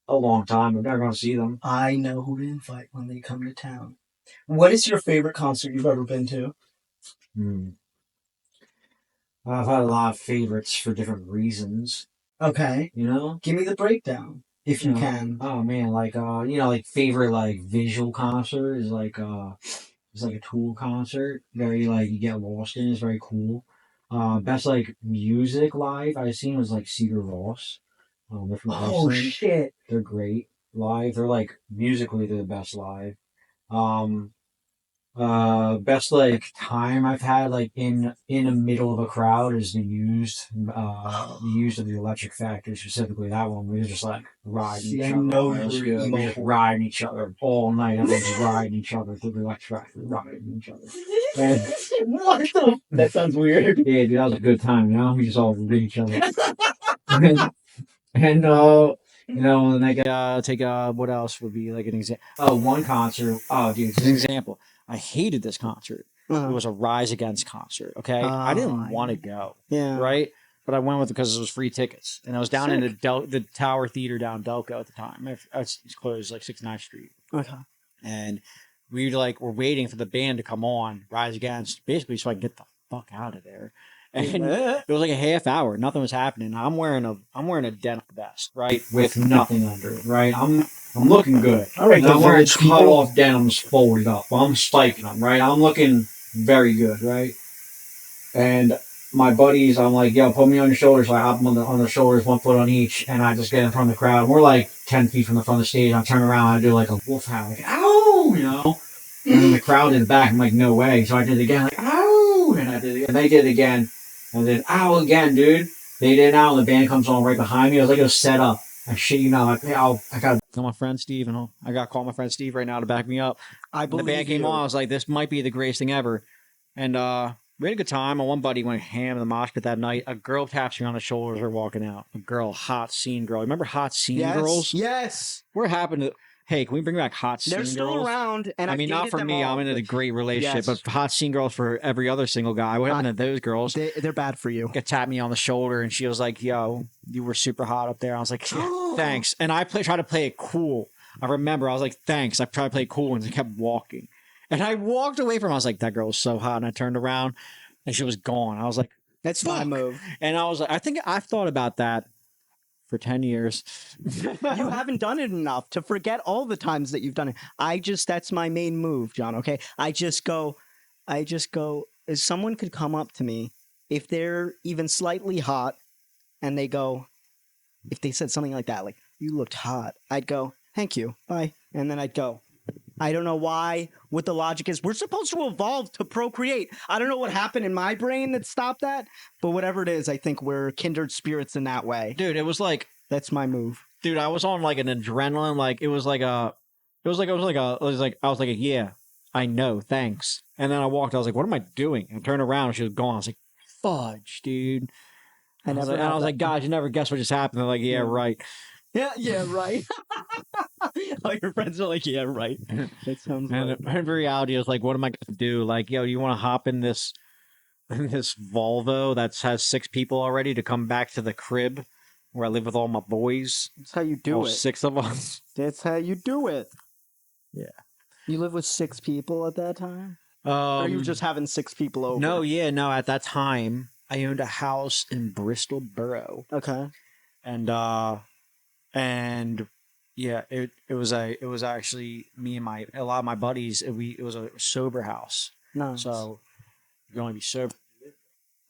Speaker 3: a long time. I've never gone to see them.
Speaker 2: I know who to invite when they come to town. What is your favorite concert you've ever been to?
Speaker 3: Hmm. I've had a lot of favorites for different reasons.
Speaker 2: Okay.
Speaker 3: You know?
Speaker 2: Give me the breakdown, if you can.
Speaker 3: Oh man, like like favorite like visual concert is like it's like a Tool concert. Very like you get lost in. It's very cool. Best like music live I've seen was like Cedar Ross. They're from
Speaker 2: Oh,
Speaker 3: Iceland.
Speaker 2: shit.
Speaker 3: They're great live. They're like musically they're the best live. Um, best like time I've had like in the middle of a crowd is the used of the Electric Factory, specifically that one. We were just like riding
Speaker 2: See,
Speaker 3: each
Speaker 2: I
Speaker 3: other.
Speaker 2: know
Speaker 3: Oh, it was
Speaker 2: you're
Speaker 3: good. We
Speaker 2: emo.
Speaker 3: just riding each other all night. I was just riding each other through the Electric Factory, riding each other. And
Speaker 2: What the? That sounds weird.
Speaker 3: yeah, dude, that was a good time. You know, we just all rid each other. and and I
Speaker 4: take what else would be like an example?
Speaker 3: one concert. Oh, dude,
Speaker 4: As an example, I hated this concert.
Speaker 2: Uh-huh.
Speaker 4: It was a Rise Against concert. Okay, I didn't want to go.
Speaker 2: Yeah.
Speaker 4: Right, but I went with it because it was free tickets, and I was down in
Speaker 2: Sick.
Speaker 4: the Tower Theater down in Delco at the time. It's closed like 69th Street,
Speaker 2: Okay.
Speaker 4: and we were waiting for the band to come on Rise Against, basically so I could get the fuck out of there. And it was like a half hour. Nothing was happening. I'm wearing a denim vest, right,
Speaker 3: with nothing under it, right? I'm looking good.
Speaker 2: All right,
Speaker 3: And I'm wearing
Speaker 2: village
Speaker 3: cut
Speaker 2: people.
Speaker 3: off denims folded up. I'm spiking them, right? I'm looking very good, right? And my buddies, I'm like, yo, put me on your shoulders. So I hop on the shoulders, 1 foot on each, and I just get in front of the crowd. We're like 10 feet from the front of the stage. I turn around, I do like a wolf howl, like, ow, you know? And then the crowd in the back, I'm like, no way. So I did it again, like, ow! And I did it, and they did it again. And then, ow, again, dude. They did it now, and the band comes on right behind me. I was like, it was set up. I shit you not. Like, I got
Speaker 4: Call my friend Steve, and I got to call my friend Steve right now to back me up.
Speaker 2: I
Speaker 4: When the
Speaker 2: believe
Speaker 4: band came
Speaker 2: you.
Speaker 4: on, I was like, this might be the greatest thing ever. And we had a good time. My one buddy went ham in the mosh pit that night. A girl taps me on the shoulder as we're walking out. A girl, hot scene girl. Remember hot scene
Speaker 2: Yes.
Speaker 4: girls?
Speaker 2: Yes.
Speaker 4: What happened to... Hey, can we bring back hot scene
Speaker 2: They're
Speaker 4: girls?
Speaker 2: still around, and
Speaker 4: I mean, not
Speaker 2: dated
Speaker 4: for
Speaker 2: them
Speaker 4: me.
Speaker 2: all,
Speaker 4: I'm in a
Speaker 2: but
Speaker 4: great relationship,
Speaker 2: yes.
Speaker 4: but hot scene girls for every other single guy. What happened to those girls?
Speaker 2: they're bad for you.
Speaker 4: Got tapped me on the shoulder, and she was like, "Yo, you were super hot up there." I was like, yeah, "Thanks." And I tried to play it cool. I remember I was like, "Thanks." I tried to play it cool, and I kept walking. And I walked away from her. I was like, "That girl was so hot," and I turned around, and she was gone. I was like,
Speaker 2: That's my
Speaker 4: Fuck.
Speaker 2: move.
Speaker 4: and I was like, I think I've thought about that for 10 years.
Speaker 2: You haven't done it enough to forget all the times that you've done it. That's my main move, John, okay? I just go, if someone could come up to me, if they're even slightly hot, and if they said something like that, like, you looked hot, I'd go, thank you, bye. And then I'd go. I don't know what the logic is. We're supposed to evolve to procreate. I don't know what happened in my brain that stopped that, but whatever it is, I think we're kindred spirits in that way.
Speaker 4: Dude, it was like,
Speaker 2: That's my move.
Speaker 4: dude, I was on like an adrenaline, like it was like yeah, I know, thanks. And then I walked, I was like, what am I doing? And I turned around, and she was gone. I was like, fudge, dude. I was like, God, you never guess what just happened. They're like, yeah, right.
Speaker 2: Yeah, right. All your friends are like, yeah, right. That sounds
Speaker 4: And
Speaker 2: right.
Speaker 4: in reality, I was like, what am I gonna do? Like, yo, you want to hop in this Volvo that has 6 people already to come back to the crib where I live with all my boys?
Speaker 2: That's how you do
Speaker 4: All
Speaker 2: it.
Speaker 4: 6 of us.
Speaker 2: That's how you do it.
Speaker 4: Yeah.
Speaker 2: You live with 6 people at that time? Or are you just having 6 people over?
Speaker 4: No, at that time, I owned a house in Bristol Borough.
Speaker 2: Okay.
Speaker 4: And yeah, it was actually me and a lot of my buddies. It was a sober house,
Speaker 2: Nice.
Speaker 4: so you can only be sober.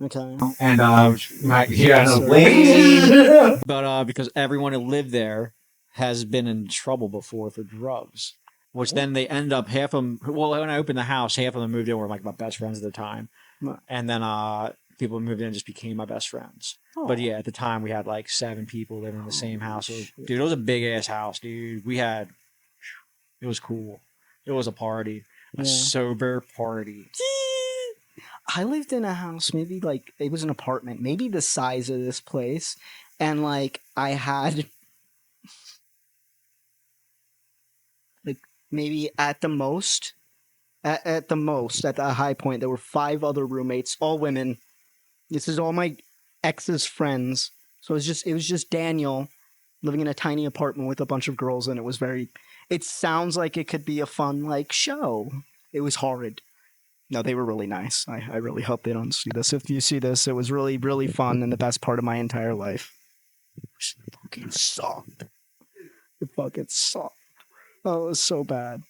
Speaker 2: Okay.
Speaker 3: and
Speaker 4: But because everyone who lived there has been in trouble before for drugs, which then they end up half of them. Well, when I opened the house, half of them moved in were like my best friends at the time,
Speaker 2: Right.
Speaker 4: and then people who moved in and just became my best friends. But yeah, at the time we had like 7 people living in the same house. Dude, it was a big ass house, dude. It was cool. It was a party, a sober party.
Speaker 2: I lived in a house, maybe like it was an apartment, maybe the size of this place, and like I had Like maybe at the most, at the high point, there were 5 other roommates, all women. This is all my ex's friends. So it was just Daniel living in a tiny apartment with a bunch of girls, and it sounds like it could be a fun like show. It was horrid. No, they were really nice. I really hope they don't see this. If you see this, it was really, really fun and the best part of my entire life. It fucking sucked. It fucking sucked. Oh, it was so bad.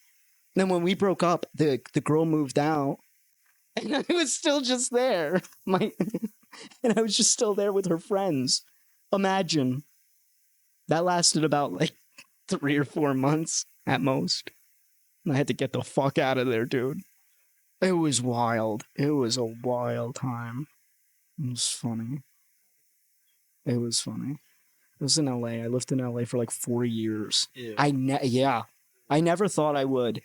Speaker 2: Then when we broke up, the girl moved out, and I was still just there. And I was just still there with her friends. Imagine. That lasted about like 3 or 4 months at most. And I had to get the fuck out of there, dude. It was wild. It was a wild time. It was funny. It was funny. I was in LA. I lived in LA for like 4 years.
Speaker 4: Ew.
Speaker 2: I never thought I would.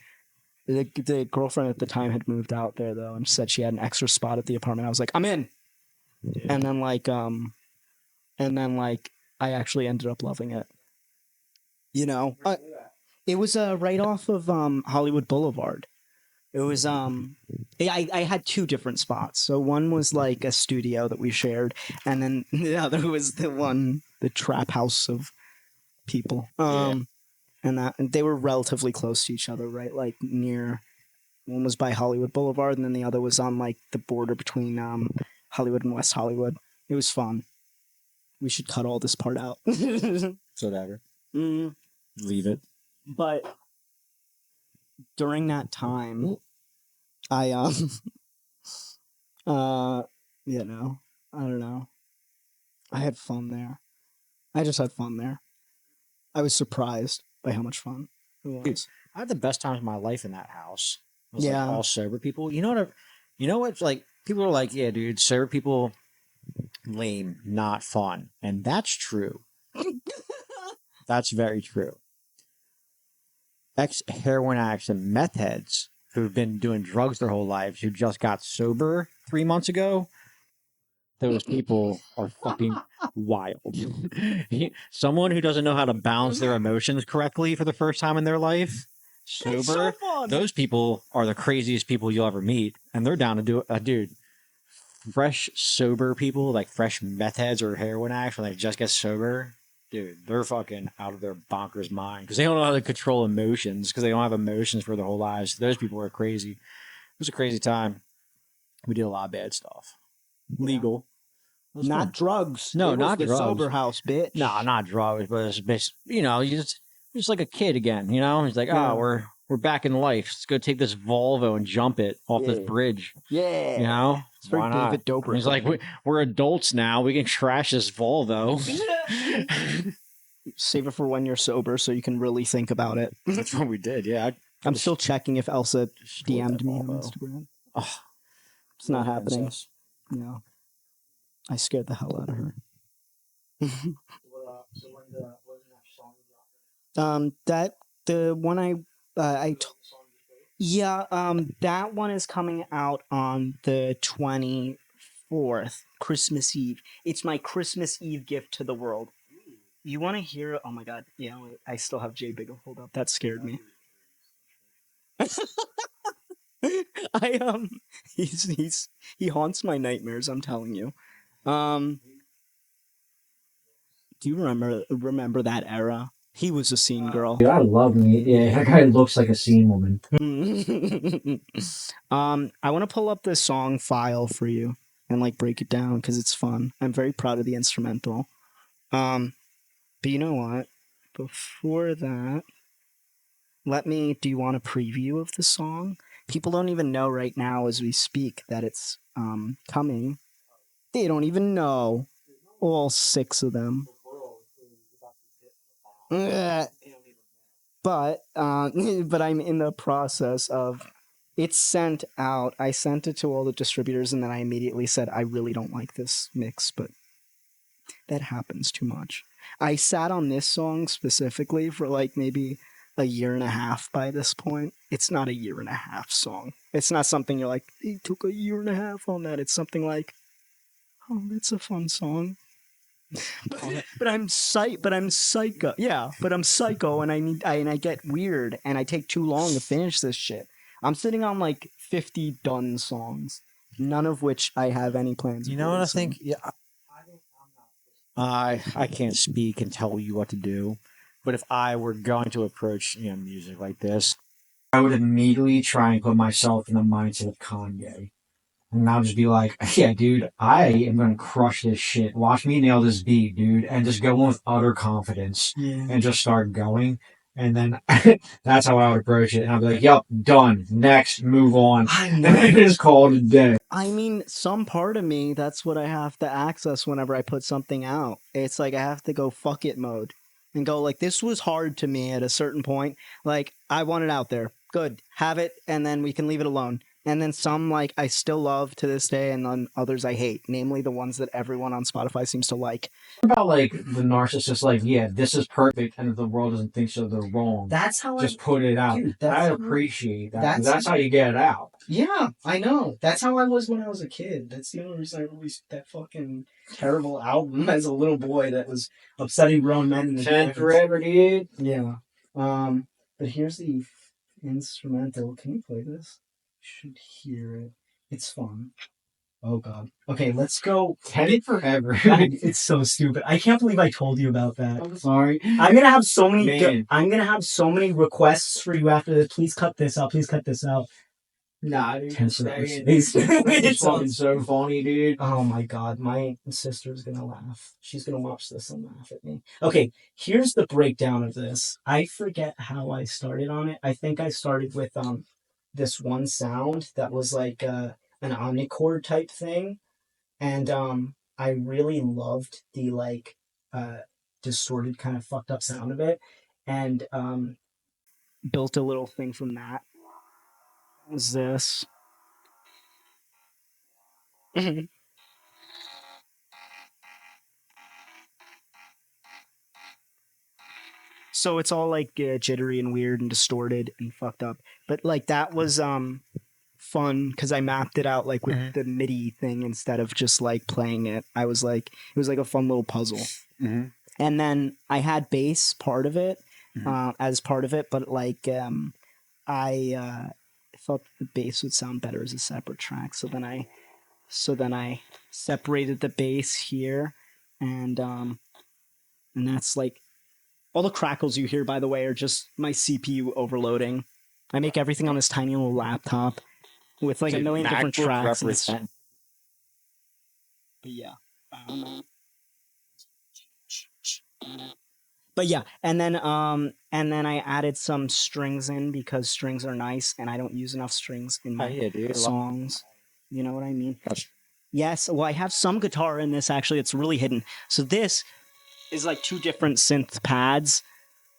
Speaker 2: The girlfriend at the time had moved out there though, and said she had an extra spot at the apartment. I was like, I'm in.
Speaker 4: Yeah.
Speaker 2: And then I actually ended up loving it. You know, it was right off of Hollywood Boulevard. It was I had 2 different spots. So one was like a studio that we shared, and then the other was the trap house of people. And they were relatively close to each other, right? Like near. One was by Hollywood Boulevard, and then the other was on like the border between Hollywood and West Hollywood. It was fun. We should cut all this part out.
Speaker 4: So whatever. Leave it.
Speaker 2: But during that time, I you know, I don't know. I had fun there. I just had fun there. I was surprised by how much fun it was.
Speaker 4: I had the best times of my life in that house. It was
Speaker 2: Yeah.
Speaker 4: like all sober people. You know what? Like people are like, yeah, dude, sober people, lame, not fun, and that's true. That's very true. Ex-heroin addicts and meth heads who've been doing drugs their whole lives who just got sober 3 months ago. Those people are fucking wild. Someone who doesn't know how to balance their emotions correctly for the first time in their life, sober,
Speaker 2: It's so fun.
Speaker 4: those people are the craziest people you'll ever meet. And they're down to do it. Dude, fresh, sober people, like fresh meth heads or heroin addicts, when they just get sober, dude, they're fucking out of their bonkers mind because they don't know how to control emotions because they don't have emotions for their whole lives. Those people are crazy. It was a crazy time. We did a lot of bad stuff. Legal. It was
Speaker 2: Not
Speaker 4: fun.
Speaker 2: drugs.
Speaker 4: No,
Speaker 2: It was
Speaker 4: not
Speaker 2: the
Speaker 4: drugs.
Speaker 2: sober house, bitch.
Speaker 4: No, not drugs, but it's you just like a kid again, you know? He's like,
Speaker 2: Yeah.
Speaker 4: oh, we're back in life. Let's go take this Volvo and jump it off this
Speaker 2: Yeah.
Speaker 4: bridge.
Speaker 2: Yeah.
Speaker 4: You know?
Speaker 2: It's very
Speaker 4: Why not?
Speaker 2: David Dobrik.
Speaker 4: He's like, we're adults now. We can trash this Volvo.
Speaker 2: Save it for when you're sober so you can really think about it.
Speaker 4: That's what we did, yeah.
Speaker 2: I'm still checking if Elsa DM'd me on
Speaker 4: Volvo.
Speaker 2: Instagram.
Speaker 4: Oh,
Speaker 2: It's not happening.
Speaker 4: princess.
Speaker 2: No. I scared the hell out of her. That the one that one is coming out on the 24th, Christmas Eve. It's my Christmas Eve gift to the world. You want to hear it? Oh my god! Yeah, wait, I still have Jay Biggle hold up. That scared me. He haunts my nightmares. I'm telling you. Do you remember that era? He was a scene girl.
Speaker 3: Dude, I love me. Yeah, that guy looks like a scene woman.
Speaker 2: I want to pull up the song file for you and like break it down because it's fun. I'm very proud of the instrumental. But you know what? Before that, do you want a preview of the song? People don't even know right now as we speak that it's coming. They don't even know. All 6 of them. But I'm in the process of it's sent out. I sent it to all the distributors and then I immediately said I really don't like this mix, but that happens too much. I sat on this song specifically for like maybe a year and a half by this point. It's not a year and a half song. It's not something you're like, it took a year and a half on that. It's something like, oh, that's a fun song. but I'm psycho. Yeah, but I'm psycho, and I get weird, and I take too long to finish this shit. I'm sitting on like 50 done songs, none of which I have any plans.
Speaker 4: You know what I think? Yeah, I can't speak and tell you what to do, but if I were going to approach music like this, I would immediately try and put myself in the mindset of Kanye. And I'll just be like, yeah, dude, I am going to crush this shit. Watch me nail this beat, dude. And just go in with utter confidence and just start going. And then that's how I would approach it. And I'll be like, yep, done. Next, move on. And then just call it a day.
Speaker 2: I mean, some part of me, that's what I have to access whenever I put something out. It's like I have to go fuck it mode and go like, this was hard to me at a certain point. Like, I want it out there. Good. Have it, and then we can leave it alone. And then some, like, I still love to this day, and then others I hate, namely the ones that everyone on Spotify seems to like.
Speaker 3: What about, like, the narcissist, like, yeah, this is perfect, and if the world doesn't think so, they're wrong.
Speaker 2: That's how
Speaker 3: Just put it out.
Speaker 2: Dude,
Speaker 3: I appreciate that. That's how you get it out.
Speaker 2: Yeah, I know. That's how I was when I was a kid. That's the only reason I released that fucking terrible album as a little boy that was upsetting grown men in the
Speaker 3: Chant forever, dude.
Speaker 2: Yeah. But here's the instrumental. Can you play this? You should hear it. It's fun. Oh god. Okay, let's go.
Speaker 3: Chant forever.
Speaker 2: It's so stupid. I can't believe I told you about that.
Speaker 3: I'm sorry.
Speaker 2: I'm gonna have so many.
Speaker 3: Man.
Speaker 2: I'm gonna have so many requests for you after this. Please cut this out. Please cut this out.
Speaker 3: Nah, dude.
Speaker 2: It's
Speaker 3: fucking so funny, dude.
Speaker 2: Oh my god, my sister's gonna laugh. She's gonna watch this and laugh at me. Okay, here's the breakdown of this. I forget how I started on it. I think I started with this one sound that was like an omnichord type thing, and I really loved the like distorted kind of fucked up sound of it, and built a little thing from that. What was this? So it's all like jittery and weird and distorted and fucked up. But like that was fun because I mapped it out like with the MIDI thing instead of just like playing it. I was like, it was like a fun little puzzle. And then I had bass part of it as part of it, but like I thought the bass would sound better as a separate track. So then I separated the bass here, and that's like. All the crackles you hear, by the way, are just my CPU overloading. I make everything on this tiny little laptop with like a million different tracks. But yeah. But yeah, and then I added some strings in because strings are nice, and I don't use enough strings in my songs. You know what I mean?
Speaker 4: Gotcha.
Speaker 2: Yes. Well, I have some guitar in this actually. It's really hidden. So this is like two different synth pads.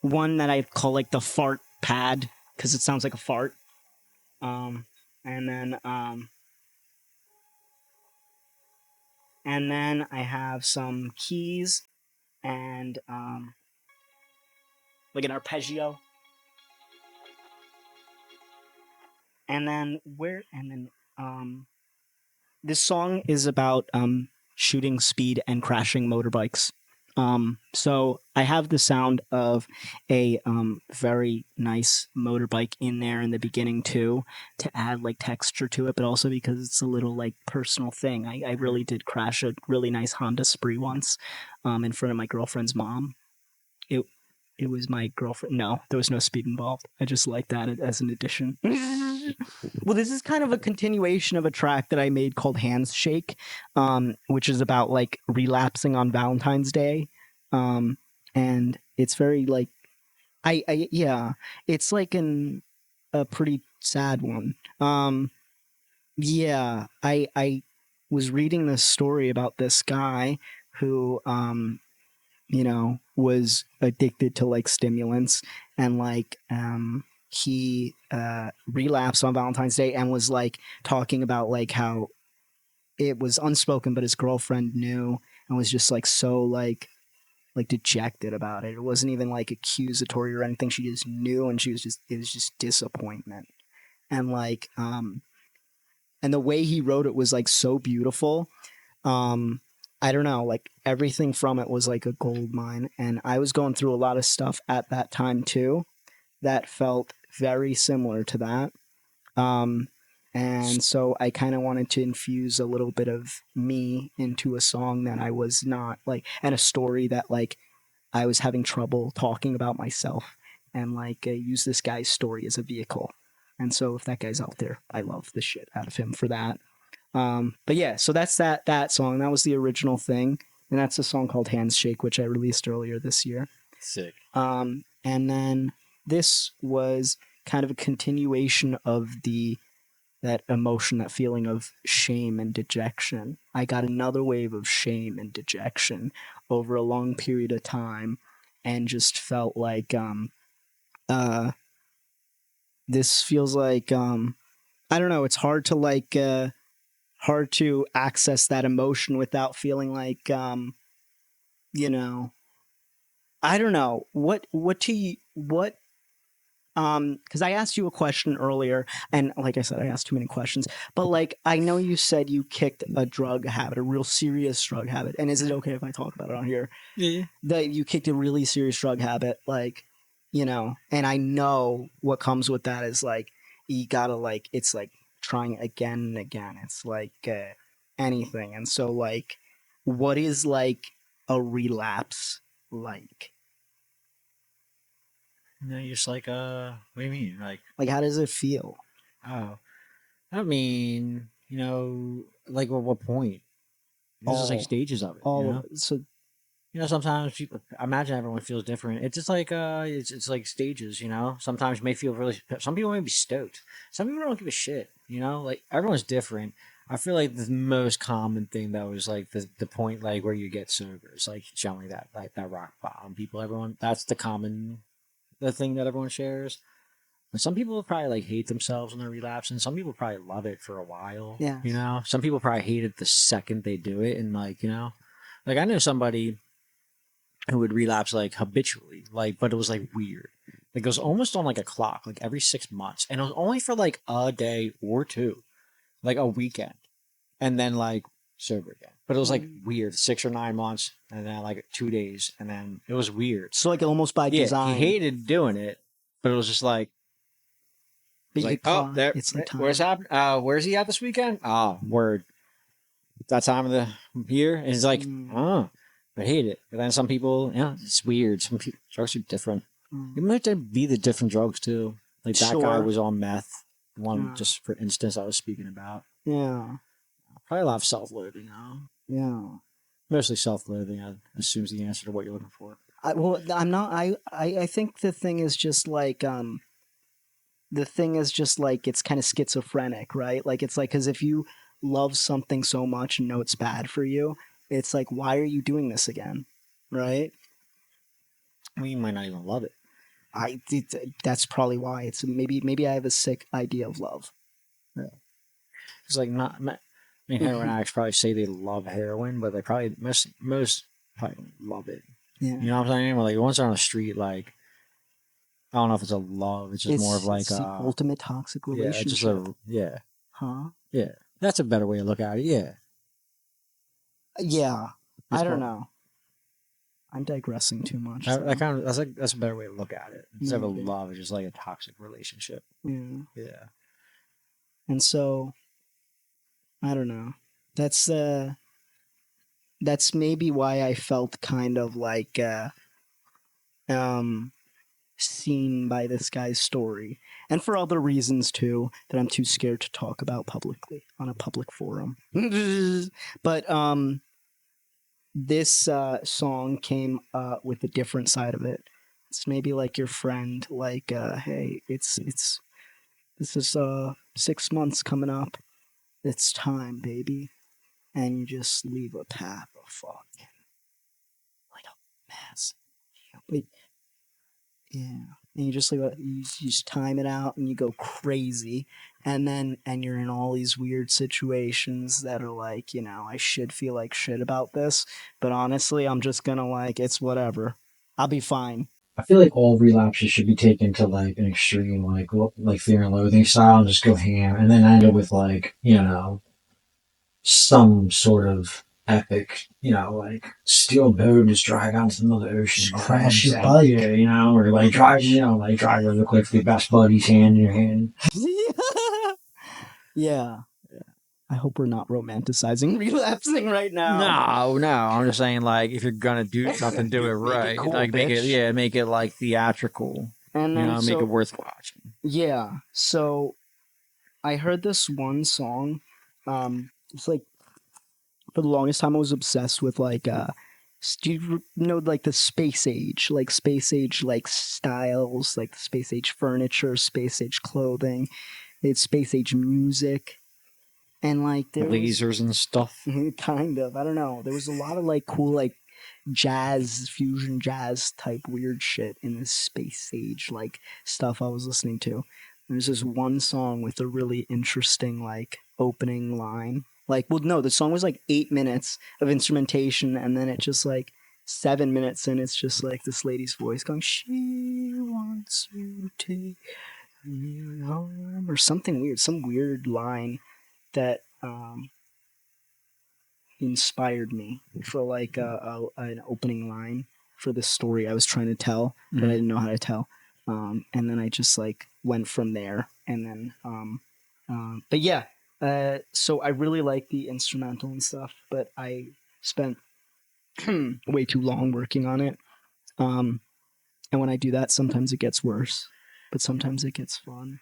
Speaker 2: One that I call like the fart pad because it sounds like a fart. And then I have some keys and like an arpeggio. And then this song is about shooting speed and crashing motorbikes. So I have the sound of a very nice motorbike in there in the beginning too, to add like texture to it, but also because it's a little like personal thing. I really did crash a really nice Honda Spree once in front of my girlfriend's mom. It was my girlfriend. No, there was no speed involved. I just like that as an addition. Well, this is kind of a continuation of a track that I made called Hands Shake, which is about like relapsing on Valentine's Day. And it's very like, yeah, it's like a pretty sad one. Yeah, I was reading this story about this guy who, was addicted to like stimulants and like, he relapsed on Valentine's Day and was like talking about like how it was unspoken, but his girlfriend knew and was just like so like dejected about it. It wasn't even like accusatory or anything. She just knew, and it was just disappointment. And like and the way he wrote it was like so beautiful. I don't know, like everything from it was like a gold mine. And I was going through a lot of stuff at that time too that felt very similar to that. Um, and so I kind of wanted to infuse a little bit of me into a song that I was not like, and a story that like I was having trouble talking about myself, and like use this guy's story as a vehicle. And so if that guy's out there, I love the shit out of him for that. But yeah, so that's that song. That was the original thing, and that's a song called Hands Shake, which I released earlier this year.
Speaker 4: Sick.
Speaker 2: And then this was kind of a continuation of that emotion, that feeling of shame and dejection. I got another wave of shame and dejection over a long period of time, and just felt like this feels like I don't know. It's hard to hard to access that emotion without feeling like you know, I don't know what because I asked you a question earlier, and like I said, I asked too many questions, but like I know you said you kicked a drug habit, a real serious drug habit. And is it okay if I talk about it on here?
Speaker 4: Yeah.
Speaker 2: That you kicked a really serious drug habit, like, and I know what comes with that is like you gotta like it's like trying again and again. It's like anything. And so like what is like a relapse like?
Speaker 4: No, you're just like, what do you mean?
Speaker 2: Like how does it feel?
Speaker 4: Oh, I mean, like at what point? There's just like stages of it.
Speaker 2: All of it. So
Speaker 4: Sometimes people, I imagine everyone feels different. It's just like, it's like stages, Sometimes you may feel really, some people may be stoked. Some people don't give a shit, Like everyone's different. I feel like the most common thing though is like the point like where you get sober. It's like showing that like that rock bottom. That's the thing that everyone shares. And some people probably like hate themselves when they're relapsing. Some people probably love it for a while.
Speaker 2: Yeah.
Speaker 4: Some people probably hate it the second they do it, and like like I know somebody who would relapse like habitually, like, but it was like weird. Like it was almost on like a clock, like every 6 months, and it was only for like a day or two, like a weekend, and then like sober again. But it was like weird, 6 or 9 months, and then like 2 days, and then it was weird.
Speaker 2: So like almost by design.
Speaker 4: He hated doing it, but it was just like, there.
Speaker 2: It's like time.
Speaker 4: Where's he at this weekend? Word. That time of the year, and he's like, I hate it. But then some people, it's weird. Some people, drugs are different. It might be the different drugs too. Like that guy was on meth. One, just for instance, I was speaking about.
Speaker 2: Yeah.
Speaker 4: Probably a lot of self-loathing now.
Speaker 2: Yeah.
Speaker 4: Mostly self-loathing. I assume is the answer to what you're looking for.
Speaker 2: I'm not. I think the thing is just like it's kind of schizophrenic, right? Like it's like because if you love something so much and know it's bad for you, it's like, why are you doing this again, right?
Speaker 4: Well, you might not even love it.
Speaker 2: That's probably why. It's maybe I have a sick idea of love.
Speaker 4: Yeah. It's like heroin addicts probably say they love heroin, but they probably most probably don't love it.
Speaker 2: Yeah.
Speaker 4: You know what I'm saying? Well, like once they're on the street, like I don't know if it's a love. It's just more of like
Speaker 2: the ultimate toxic relationship.
Speaker 4: Yeah.
Speaker 2: Huh?
Speaker 4: Yeah. That's a better way to look at it. Yeah.
Speaker 2: Yeah. I don't know. I'm digressing too much.
Speaker 4: That's a better way to look at it. Instead of love, it's just like a toxic relationship.
Speaker 2: Yeah.
Speaker 4: Yeah.
Speaker 2: And so, I don't know. That's maybe why I felt kind of like seen by this guy's story, and for other reasons too that I'm too scared to talk about publicly on a public forum. But this song came with a different side of it. It's maybe like your friend, like, hey, this is 6 months coming up. It's time, baby. And you just leave a path of fucking like a mess. But yeah. And you just you just time it out and you go crazy, and you're in all these weird situations that are like, I should feel like shit about this, but honestly I'm just gonna like, it's whatever, I'll be fine.
Speaker 3: I feel like all relapses should be taken to like an extreme, like Fear and Loathing style, and just go ham, and then end up with like some sort of epic, like steal a boat and just drive out to the middle of the ocean.
Speaker 2: Just crash your bike.
Speaker 3: Yeah, or like drive over the cliff with your best buddy's hand in your hand.
Speaker 2: Yeah. I hope we're not romanticizing relapsing right now.
Speaker 4: No. I'm just saying, like, if you're gonna do something, do it right.
Speaker 2: cool,
Speaker 4: like, make it like theatrical.
Speaker 2: And then
Speaker 4: make it worth watching.
Speaker 2: Yeah. So I heard this one song. It's like for the longest time I was obsessed with like do you know like the space age like styles, like the space age furniture, space age clothing, it's space age music. And like there
Speaker 4: lasers and stuff.
Speaker 2: Kind of. I don't know. There was a lot of like cool like jazz, fusion jazz type weird shit in this space age like stuff I was listening to. There's this one song with a really interesting like opening line. Like, well, no, the song was like 8 minutes of instrumentation, and then it just like 7 minutes, and it's just like this lady's voice going, "She wants you to take me home," or something weird, some weird line that inspired me for like an opening line for the story I was trying to tell, but I didn't know how to tell. And then I just like went from there, and then but yeah, so I really like the instrumental and stuff, but I spent way too long working on it. And when I do that, sometimes it gets worse, but sometimes it gets fun.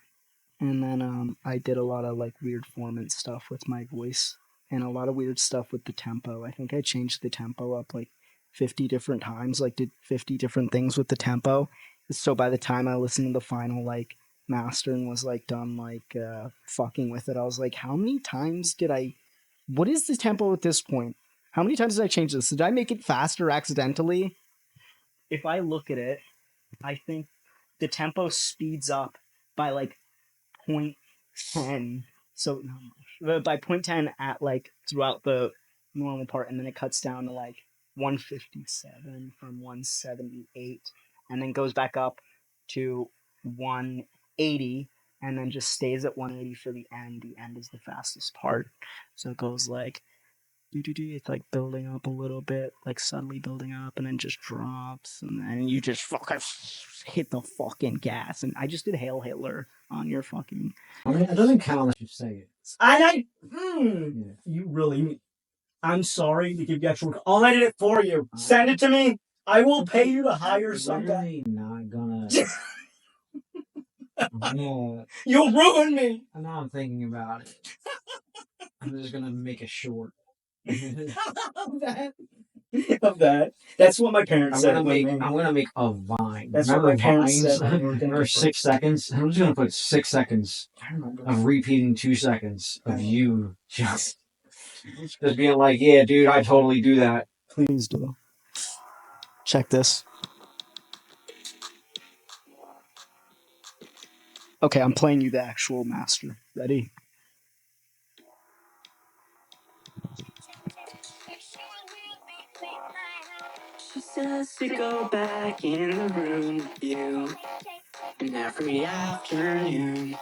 Speaker 2: And then I did a lot of like weird formant stuff with my voice, and a lot of weird stuff with the tempo. I think I changed the tempo up like 50 different times, like did 50 different things with the tempo. So by the time I listened to the final like master and was like done like fucking with it, I was like, how many times what is the tempo at this point? How many times did I change this? Did I make it faster accidentally? If I look at it, I think the tempo speeds up by like 0.10. So by 0.10 at like throughout the normal part, and then it cuts down to like 157 from 178, and then goes back up to 180, and then just stays at 180 for the end. The end is the fastest part, so it goes like it's like building up a little bit, like subtly building up, and then just drops, and then you just fucking hit the fucking gas. And I just did Hail Hitler on your fucking.
Speaker 3: I mean, it doesn't count unless you say it.
Speaker 2: You really. I'm sorry to give you extra. I'll edit it for you. Send it to me. I will pay you to hire some guy.
Speaker 3: Not gonna.
Speaker 2: You'll ruin me.
Speaker 3: Now I'm thinking about it. I'm just gonna make a short.
Speaker 2: Of that. That's what my parents said.
Speaker 3: I'm gonna make a vine.
Speaker 2: That's
Speaker 3: remember
Speaker 2: what my parents
Speaker 3: vines?
Speaker 2: said.
Speaker 3: Remember 6 seconds? I'm just gonna put 6 seconds of repeating 2 seconds of you just being like, yeah, dude, I totally do that.
Speaker 2: Please do. Check this. Okay, I'm playing you the actual master. Ready? She says to go back in the room with you, and every afternoon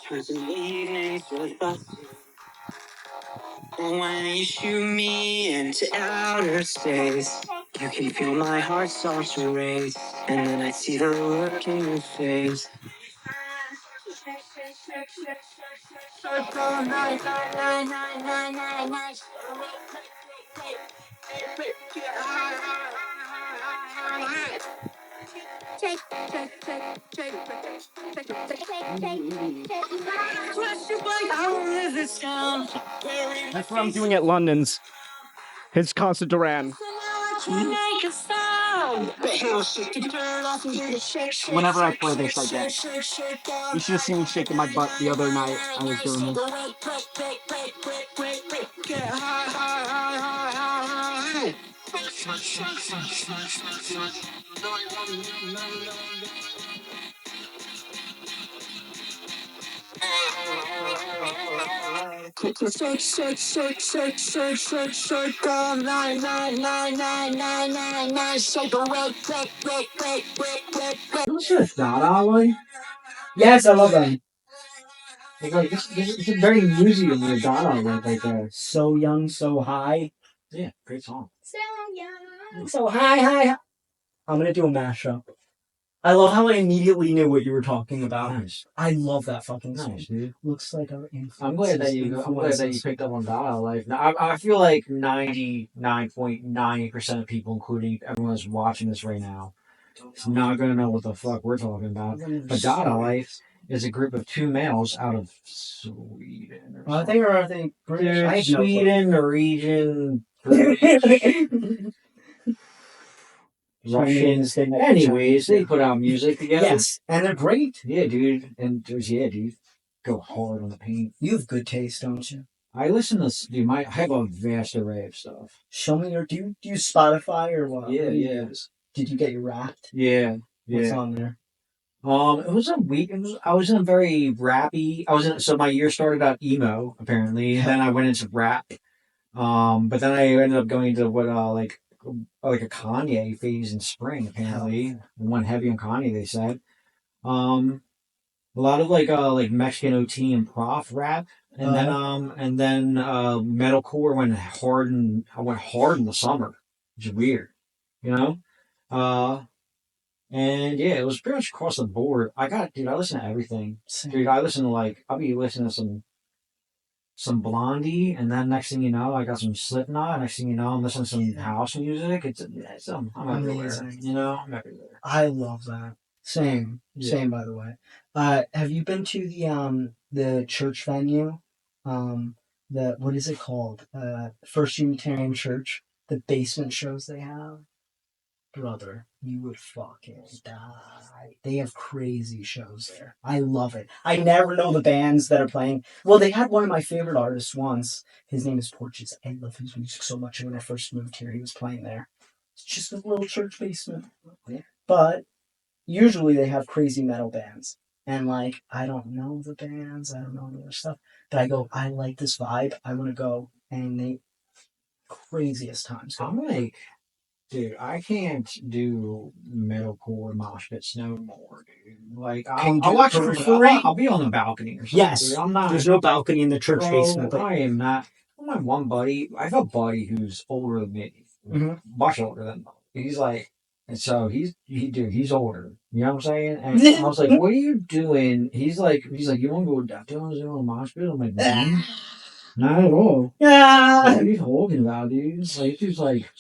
Speaker 2: turns in the evenings with us. When you shoot me into outer space, you can feel my heart start to race, and then I see the look in your face. That's what I'm doing at London's. It's Constant Duran. Whenever I play this, I get. You should have seen me shaking my butt the other night. I was doing
Speaker 3: You listen to Dada, like?
Speaker 2: Yes, I love that.
Speaker 3: Like this is very museum with Dada, like that.
Speaker 2: So young, so high.
Speaker 3: Yeah, great song.
Speaker 2: So hi. I'm gonna do a mashup. I love how I immediately knew what you were talking about.
Speaker 3: Nice.
Speaker 2: I love that fucking song.
Speaker 3: Nice, dude.
Speaker 2: Looks like our influences.
Speaker 3: I'm glad that you picked up on Dada Life. Now, I feel like 99.9% of people, including everyone that's watching this right now, is not gonna know what the fuck we're talking about. But Dada Life is a group of two males out of Sweden.
Speaker 2: I think or I think British. I have no clue.
Speaker 3: Sweden, Norwegian, Russian. Anyways, they put out music together.
Speaker 2: Yes, and they're great.
Speaker 3: Yeah, dude. And dude, go hard on the paint.
Speaker 2: You have good taste, don't you?
Speaker 3: I listen to, dude. I have a vast array of stuff.
Speaker 2: Show me your. Do you use Spotify or what?
Speaker 3: Yeah,
Speaker 2: what do you
Speaker 3: yeah.
Speaker 2: use? Did you get your Wrapped?
Speaker 3: Yeah,
Speaker 2: What's
Speaker 3: yeah.
Speaker 2: on there?
Speaker 3: It was a week. I was in a very rappy. So my year started out emo apparently, and then I went into rap. But then I ended up going to what like a Kanye phase in spring apparently. Went heavy on Kanye. They said. A lot of like Mexican OT and prof rap, and then metalcore I went hard in the summer, which is weird, you know. And yeah, it was pretty much across the board. I listen to everything, dude. I listen to I'll be listening to some Blondie, and then next thing you know, I got some Slipknot. Next thing you know, I'm listening to some house music. I'm everywhere. You know, I'm everywhere.
Speaker 2: I love that. Same, by the way. Have you been to the church venue? What is it called? First Unitarian Church. The basement shows they have. Brother, you would fucking die. They have crazy shows there. I love it. I never know the bands that are playing. Well, they had one of my favorite artists once. His name is Porches. I love his music so much. When I first moved here, he was playing there. It's just a little church basement. But usually they have crazy metal bands. And I don't know the bands. I don't know any other stuff. But I go, I like this vibe. I want to go. And they craziest times.
Speaker 3: Dude, I can't do metalcore mosh pits no more, dude. I'll watch it for free. I'll be on the balcony or something.
Speaker 2: Yes,
Speaker 3: dude. I'm not.
Speaker 2: There's no balcony in the church basement. But
Speaker 3: I am not. My one buddy, I have a buddy who's older than me, much older than me. He's he's older. You know what I'm saying? And I was like, "What are you doing?" He's like, "You want to go down to a mosh pit?" I'm like, not at all.
Speaker 2: Yeah.
Speaker 3: What are you talking about, dude? He's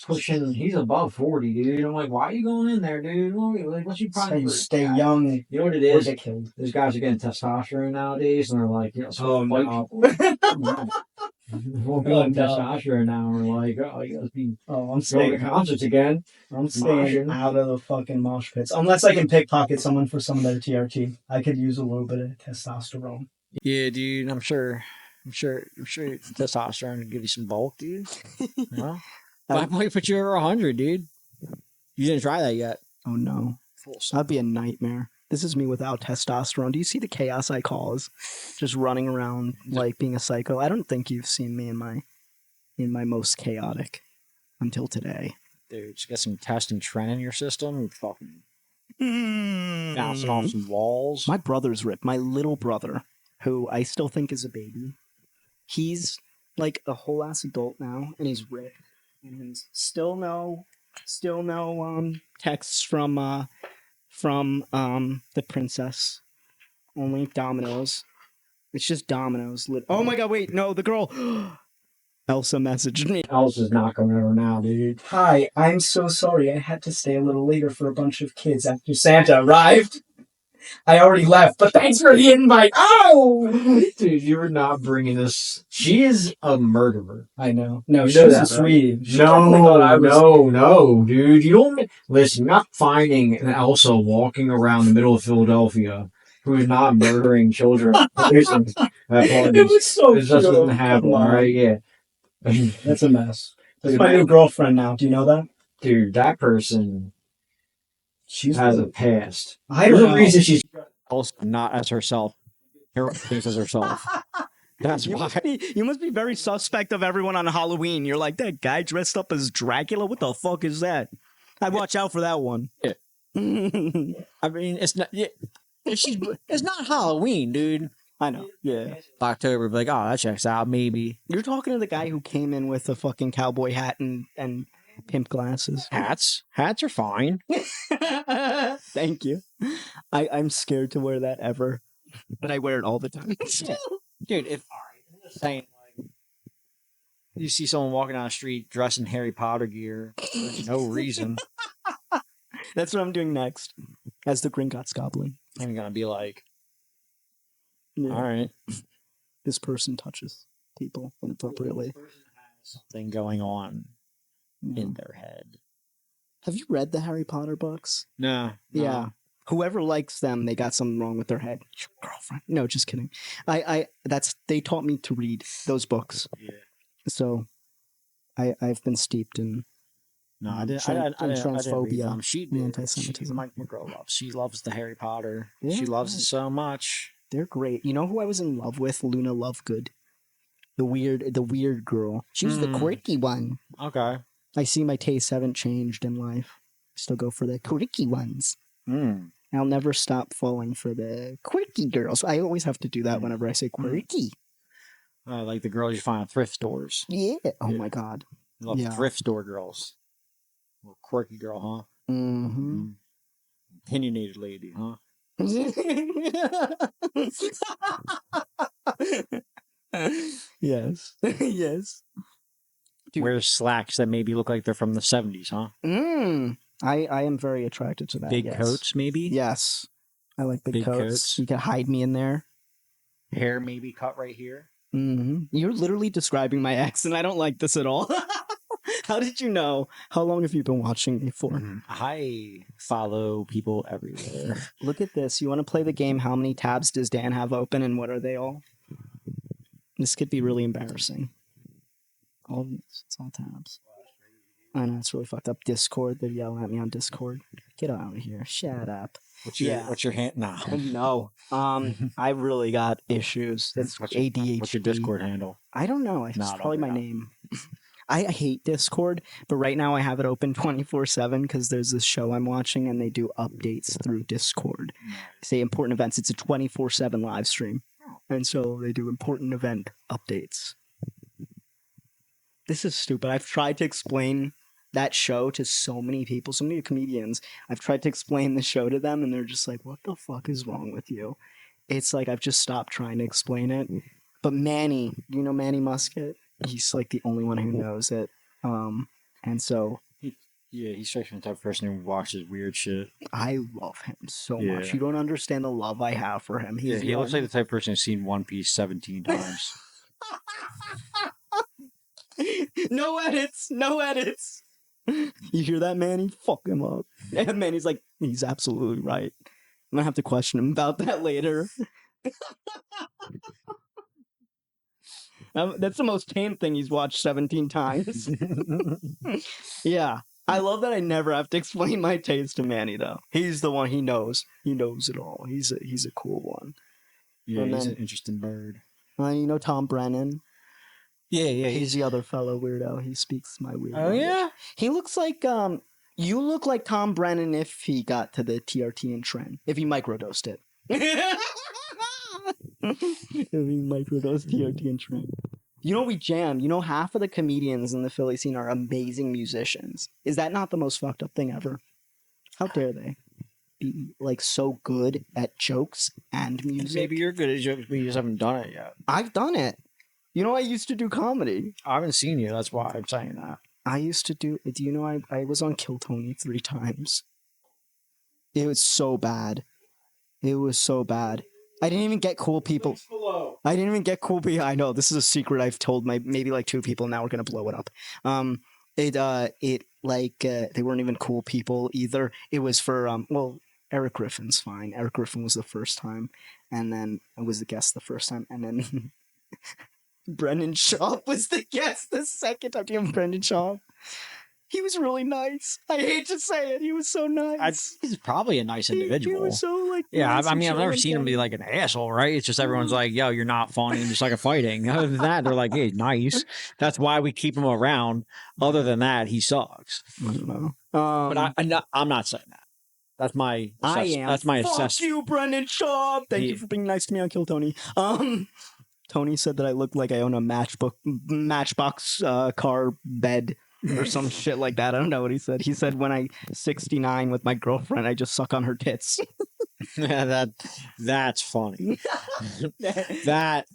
Speaker 3: pushing. He's above 40, dude. I'm like, why are you going in there, dude? What's your problem?
Speaker 2: Stay young.
Speaker 3: You know what it is?
Speaker 2: Ridiculous.
Speaker 3: Those guys are getting testosterone nowadays, and they're like, no. Won't be on testosterone now. We're like, you guys be
Speaker 2: I'm staying
Speaker 3: going to concerts again.
Speaker 2: I'm staying out of the fucking mosh pits. Unless I can pickpocket someone for some of their TRT. I could use a little bit of testosterone.
Speaker 4: Yeah, dude. I'm sure testosterone would give you some bulk, dude. Well, I might put you over 100, dude. You didn't try that yet.
Speaker 2: Oh no, that'd be a nightmare. This is me without testosterone. Do you see the chaos I cause? Just running around like being a psycho. I don't think you've seen me in my most chaotic until today.
Speaker 4: Dude, just get some test and trend in your system and fucking bouncing off some walls.
Speaker 2: My brother's ripped. My little brother, who I still think is a baby. He's like a whole ass adult now, and he's ripped. And still no texts from the princess. Only Dominoes. It's just Dominoes. Oh my god! Wait, no, the girl. Elsa messaged me.
Speaker 3: Elsa's not coming over now, dude.
Speaker 2: Hi, I'm so sorry. I had to stay a little later for a bunch of kids after Santa arrived. I already left, but thanks for the invite. Oh!
Speaker 3: Dude, you're not bringing this. She is a murderer.
Speaker 2: I know. No,
Speaker 3: you
Speaker 2: she's a sweetie.
Speaker 3: No, dude. You don't... Listen, you're not finding an Elsa walking around the middle of Philadelphia who is not murdering children.
Speaker 2: It was so
Speaker 3: It just doesn't happen, alright? Yeah.
Speaker 2: That's a mess. That's my new girlfriend now. Do you know that?
Speaker 3: Dude, that person... She has a past.
Speaker 2: I don't know.
Speaker 3: Reason she's
Speaker 4: also not as herself. Her thinks as herself. That's why.
Speaker 2: You must be very suspect of everyone on Halloween. You're like, that guy dressed up as Dracula? What the fuck is that? I watch out for that one.
Speaker 4: Yeah. I mean, it's not. Yeah, it's not Halloween, dude.
Speaker 2: I know. Yeah.
Speaker 4: October, be like, oh, that checks out. Maybe
Speaker 2: You're talking to the guy who came in with a fucking cowboy hat and pimp glasses.
Speaker 4: hats are fine.
Speaker 2: Thank you. I'm scared to wear that ever, but I wear it all the time.
Speaker 4: Yeah. Dude, if I'm just saying, like, you see someone walking down the street dressed in Harry Potter gear, there's no reason.
Speaker 2: That's what I'm doing next, as the Gringotts Goblin.
Speaker 4: I'm gonna be like,
Speaker 2: Yeah.
Speaker 4: all right,
Speaker 2: This person touches people inappropriately.
Speaker 4: something going on
Speaker 2: Yeah.
Speaker 4: in their head.
Speaker 2: Have you read the Harry Potter books?
Speaker 4: No.
Speaker 2: Yeah. Whoever likes them, they got something wrong with their head. Your girlfriend. No, just kidding. They taught me to read those books.
Speaker 4: Yeah.
Speaker 2: So I've been steeped in
Speaker 4: No, I didn't.
Speaker 2: Tran-
Speaker 4: I didn't read
Speaker 2: transphobia
Speaker 4: them. She
Speaker 2: and
Speaker 4: did.
Speaker 2: anti-Semitism.
Speaker 4: My girl loves. She loves the Harry Potter.
Speaker 2: Yeah,
Speaker 4: she loves it
Speaker 2: right.
Speaker 4: so much.
Speaker 2: They're great. You know who I was in love with? Luna Lovegood. The weird girl. She was the quirky one.
Speaker 4: Okay.
Speaker 2: I see my tastes haven't changed in life. Still go for the quirky ones. I'll never stop falling for the quirky girls. I always have to do that whenever I say quirky.
Speaker 4: Like the girls you find at thrift stores.
Speaker 2: Yeah. Oh
Speaker 4: Yeah.
Speaker 2: my god.
Speaker 4: I love
Speaker 2: Yeah.
Speaker 4: thrift store girls. Little quirky girl, huh?
Speaker 2: Mm-hmm.
Speaker 4: Opinionated lady, huh?
Speaker 2: Yes. Yes. Dude.
Speaker 4: Wears slacks that maybe look like they're from the 70s, huh?
Speaker 2: I am very attracted to that.
Speaker 4: Big
Speaker 2: yes.
Speaker 4: coats, maybe?
Speaker 2: Yes. I like big coats. You can hide me in there.
Speaker 4: Hair maybe cut right here.
Speaker 2: You're literally describing my ex, and I don't like this at all. How did you know? How long have you been watching me for?
Speaker 4: I follow people everywhere.
Speaker 2: Look at this. You want to play the game? How many tabs does Dan have open, and what are they all? This could be really embarrassing. It's all tabs. I know, it's really fucked up. Discord, they're yelling at me on Discord. Get out of here. Shut up.
Speaker 4: What's your hand? No.
Speaker 2: No. I really got issues. That's ADHD.
Speaker 4: What's your Discord handle?
Speaker 2: I don't know. It's
Speaker 4: No,
Speaker 2: probably my name. I hate Discord, but right now I have it open 24/7 because there's this show I'm watching and they do updates through Discord. Say important events. It's a 24/7 live stream. And so they do important event updates. This is stupid. I've tried to explain that show to so many people, so many comedians. I've tried to explain the show to them and they're just like, what the fuck is wrong with you? It's like I've just stopped trying to explain it. But Manny, you know Manny Muscat? He's like the only one who knows it. And so
Speaker 4: Yeah, he strikes me the type of person who watches weird shit.
Speaker 2: I love him so
Speaker 4: Yeah.
Speaker 2: much. You don't understand the love I have for him.
Speaker 4: He looks like the type of person who's seen One Piece 17 times.
Speaker 2: No edits. No edits. You hear that, Manny? Fuck him up. And Manny's like, he's absolutely right. I'm gonna have to question him about that later. That's the most tame thing he's watched 17 times. Yeah. I love that I never have to explain my taste to Manny, though. He's the one he knows. He knows it all. He's a cool one.
Speaker 4: Yeah,
Speaker 2: And
Speaker 4: he's
Speaker 2: then-
Speaker 4: an interesting bird.
Speaker 2: You know Tom Brennan?
Speaker 4: Yeah,
Speaker 2: He's the other fellow weirdo. He speaks my weird
Speaker 4: Oh,
Speaker 2: language.
Speaker 4: yeah?
Speaker 2: He looks like, you look like Tom Brennan if he got to the TRT and Tren. If he microdosed it. If he microdosed TRT and Tren. You know, we jam. You know, half of the comedians in the Philly scene are amazing musicians. Is that not the most fucked up thing ever? How dare they be, like, so good at jokes and music?
Speaker 4: Maybe you're good at jokes, but you just haven't done it yet.
Speaker 2: I've done it. You know, I used to do comedy.
Speaker 4: I haven't seen you. That's why I'm saying that.
Speaker 2: I used to do you know I was on Kill Tony 3 times. It was so bad. It was so bad. I didn't even get cool people. I didn't even get cool people. I know this is a secret I've told maybe like 2 people. Now we're gonna blow it up. They weren't even cool people either. It was for Eric Griffin's fine. Eric Griffin was the first time, and then I was the guest the first time, and then Brendan Schaub was the guest the second time. Do you remember Brendan Schaub? He was really nice. I hate to say it. He was so nice.
Speaker 4: He's probably a nice individual.
Speaker 2: He was so like.
Speaker 4: Yeah,
Speaker 2: nice
Speaker 4: I
Speaker 2: and
Speaker 4: mean, I've never
Speaker 2: chill
Speaker 4: seen him
Speaker 2: and
Speaker 4: be like an asshole, right? It's just everyone's like, yo, you're not funny, and just like a fighting. Other than that, they're like, hey, nice. That's why we keep him around. Other than that, he sucks.
Speaker 2: I don't know.
Speaker 4: But I'm not saying that. That's my.
Speaker 2: I am.
Speaker 4: That's my
Speaker 2: Fuck
Speaker 4: assessment.
Speaker 2: you, Brendan Schaub. Thank you for being nice to me on Kill Tony. Tony said that I look like I own a Matchbox car bed or some shit like that. I don't know what he said. He said when I'm 69 with my girlfriend, I just suck on her tits.
Speaker 4: Yeah, that's funny. That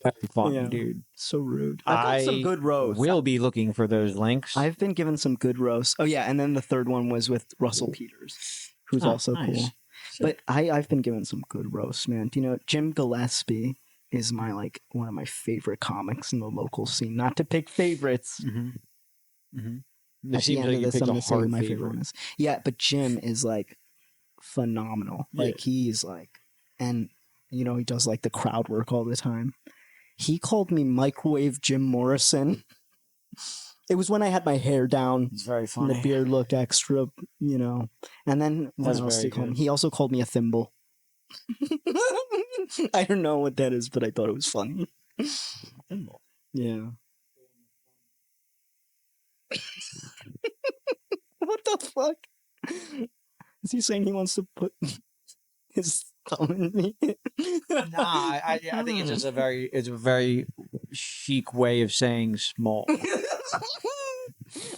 Speaker 4: very funny, dude.
Speaker 2: So rude. I've got some good roasts.
Speaker 4: We'll be looking for those links.
Speaker 2: I've been given some good roasts. Oh yeah, and then the third one was with Russell Peters, who's also
Speaker 4: nice.
Speaker 2: cool. But I've been given some good roasts, man. Do you know Jim Gillespie is one of my favorite comics in the local scene. Not to pick favorites.
Speaker 4: It seems like you picked a hard my favorite one is.
Speaker 2: Yeah, but Jim is like phenomenal.
Speaker 4: Yeah.
Speaker 2: Like he's like, and he does like the crowd work all the time. He called me Microwave Jim Morrison. It was when I had my hair down.
Speaker 4: It's very
Speaker 2: And
Speaker 4: funny.
Speaker 2: the beard looked extra, And then what else did he call me? He also called me a thimble. I don't know what that is, but I thought it was funny.
Speaker 4: Thimble.
Speaker 2: Yeah. What the fuck? Is he saying he wants to put his thumb in me?
Speaker 4: Nah, I think it's just a very chic way of saying small.